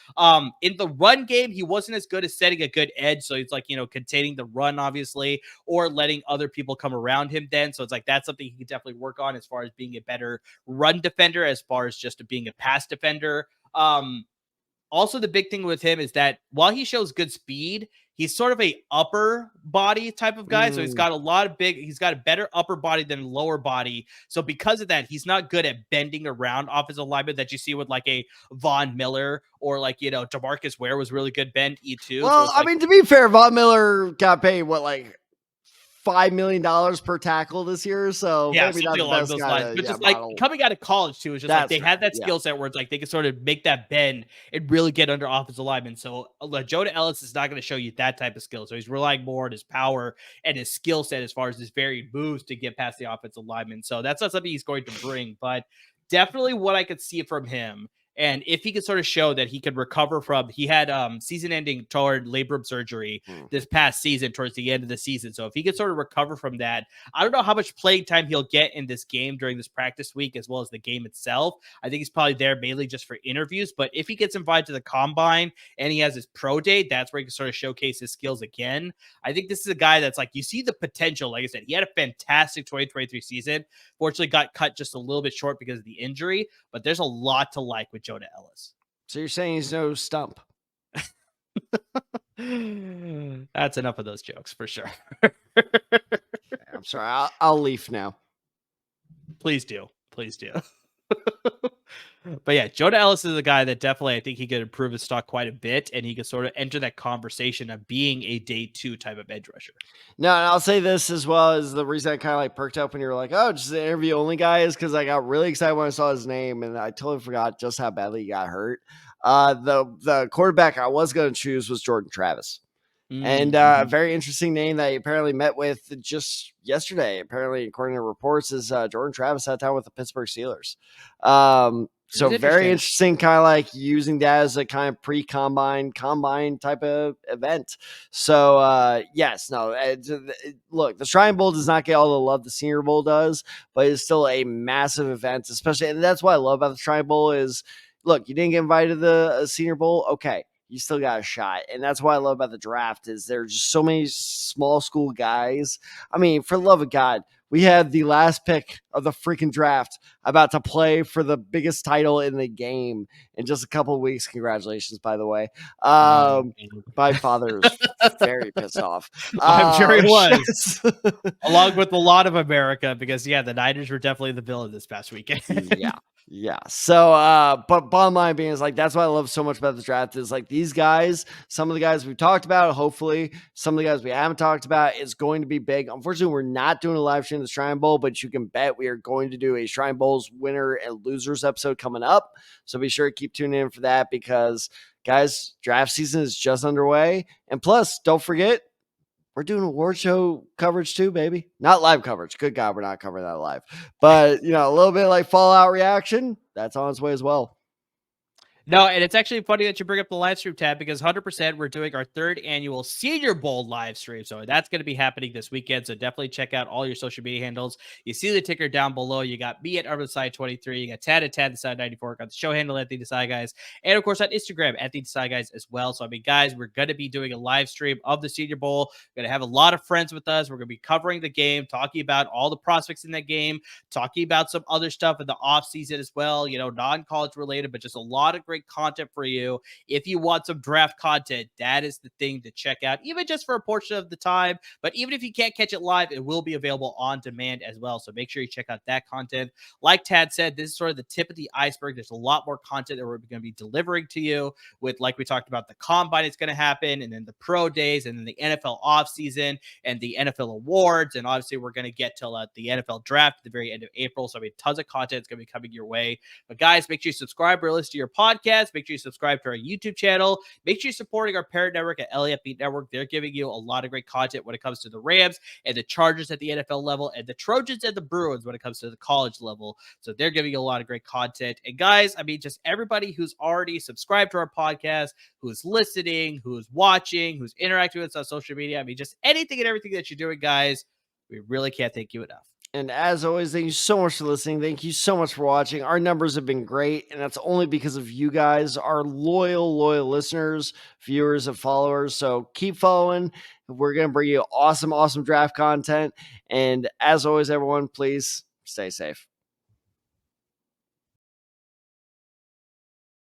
[SPEAKER 1] In the run game, he wasn't as good as setting a good edge. So he's like, containing the run, obviously, or letting other people come around him then. So it's like that's something he can definitely work on as far as being a better run defender, as far as just being a pass defender. Also, the big thing with him is that while he shows good speed, he's sort of a upper body type of guy. So he's got a better upper body than lower body. So because of that, he's not good at bending around offensive linemen that you see with like a Von Miller or like, Demarcus Ware was really good bend E2.
[SPEAKER 2] Well,
[SPEAKER 1] So
[SPEAKER 2] I mean, to be fair, Von Miller got paid like $5 million per tackle this year, so
[SPEAKER 1] yeah,
[SPEAKER 2] maybe not
[SPEAKER 1] something
[SPEAKER 2] the
[SPEAKER 1] along
[SPEAKER 2] best
[SPEAKER 1] those
[SPEAKER 2] guy
[SPEAKER 1] lines.
[SPEAKER 2] to
[SPEAKER 1] But just like
[SPEAKER 2] model.
[SPEAKER 1] coming out of college too, it's just like they had that skill set where it's like they can sort of make that bend and really get under offensive linemen. So Jonah Ellis is not going to show you that type of skill. So he's relying more on his power and his skill set as far as his varied moves to get past the offensive lineman. So that's not something he's going to bring, but definitely what I could see from him. And if he could sort of show that he could recover from, he had season-ending torn labrum surgery this past season towards the end of the season. So if he could sort of recover from that, I don't know how much playing time he'll get in this game during this practice week as well as the game itself. I think he's probably there mainly just for interviews. But if he gets invited to the combine and he has his pro day, that's where he can sort of showcase his skills again. I think this is a guy that's like, you see the potential. Like I said, he had a fantastic 2023 season. Fortunately, got cut just a little bit short because of the injury. But there's a lot to like with Jonah Ellis.
[SPEAKER 2] So you're saying he's no stump?
[SPEAKER 1] That's enough of those jokes for sure.
[SPEAKER 2] I'm sorry. I'll leave now.
[SPEAKER 1] Please do. Please do. But yeah, Jonah Ellis is a guy that definitely I think he could improve his stock quite a bit, and he could sort of enter that conversation of being a day 2 type of edge rusher.
[SPEAKER 2] No, and I'll say this as well as the reason I kind of like perked up when you were like, oh, just an interview only guy is because I got really excited when I saw his name and I totally forgot just how badly he got hurt. The quarterback I was going to choose was Jordan Travis. And a very interesting name that he apparently met with just yesterday. Apparently, according to reports, is Jordan Travis sat down with the Pittsburgh Steelers. So very interesting, kind of like using that as a kind of combine type of event. So yes, no, look, the Shrine Bowl does not get all the love the Senior Bowl does, but it's still a massive event, especially, and that's what I love about the Shrine Bowl is, look, you didn't get invited to the Senior Bowl, okay. You still got a shot. And that's what I love about the draft is there's just so many small school guys. I mean, for the love of God, we had the last pick of the freaking draft about to play for the biggest title in the game in just a couple of weeks. Congratulations, by the way. My father is very pissed off.
[SPEAKER 1] I'm sure he was. Along with a lot of America, because the Niners were definitely the villain this past weekend.
[SPEAKER 2] Yeah. So, but bottom line being is like, that's what I love so much about the draft is like these guys, some of the guys we've talked about, hopefully some of the guys we haven't talked about is going to be big. Unfortunately, we're not doing a live stream of the Shrine Bowl, but you can bet we are going to do a Shrine Bowl's winner and losers episode coming up. So be sure to keep tuning in for that because guys, draft season is just underway. And plus, don't forget, we're doing award show coverage too, baby. Not live coverage. Good God, we're not covering that live. But, a little bit like Fallout reaction, that's on its way as well.
[SPEAKER 1] No, and it's actually funny that you bring up the live stream tab because 100% we're doing our 3rd annual Senior Bowl live stream. So that's going to be happening this weekend. So definitely check out all your social media handles. You see the ticker down below. You got me at UrbanSide23. You got Tad at TadTheSide94. Got the show handle at The Decide Guys. And of course on Instagram at The Decide Guys as well. So I mean, guys, we're going to be doing a live stream of the Senior Bowl. We're going to have a lot of friends with us. We're going to be covering the game, talking about all the prospects in that game, talking about some other stuff in the off season as well, non-college related, but just a lot of great content for you. If you want some draft content, that is the thing to check out, even just for a portion of the time. But even if you can't catch it live, it will be available on demand as well. So make sure you check out that content. Like Tad said, this is sort of the tip of the iceberg. There's a lot more content that we're going to be delivering to you with, like we talked about, the combine is going to happen, and then the pro days, and then the NFL offseason, and the NFL awards. And obviously, we're going to get till the NFL draft at the very end of April. So I mean, tons of content is going to be coming your way. But guys, make sure you subscribe or listen to your podcast. Make sure you subscribe to our YouTube channel. Make sure you're supporting our parent network at LAFB Network. They're giving you a lot of great content when it comes to the Rams and the Chargers at the NFL level and the Trojans and the Bruins when it comes to the college level. So they're giving you a lot of great content. And guys, I mean, just everybody who's already subscribed to our podcast, who's listening, who's watching, who's interacting with us on social media. I mean, just anything and everything that you're doing, guys, we really can't thank you enough.
[SPEAKER 2] And as always, thank you so much for listening. Thank you so much for watching. Our numbers have been great, and that's only because of you guys, our loyal listeners, viewers, and followers. So keep following. We're going to bring you awesome draft content. And as always, everyone, please stay safe.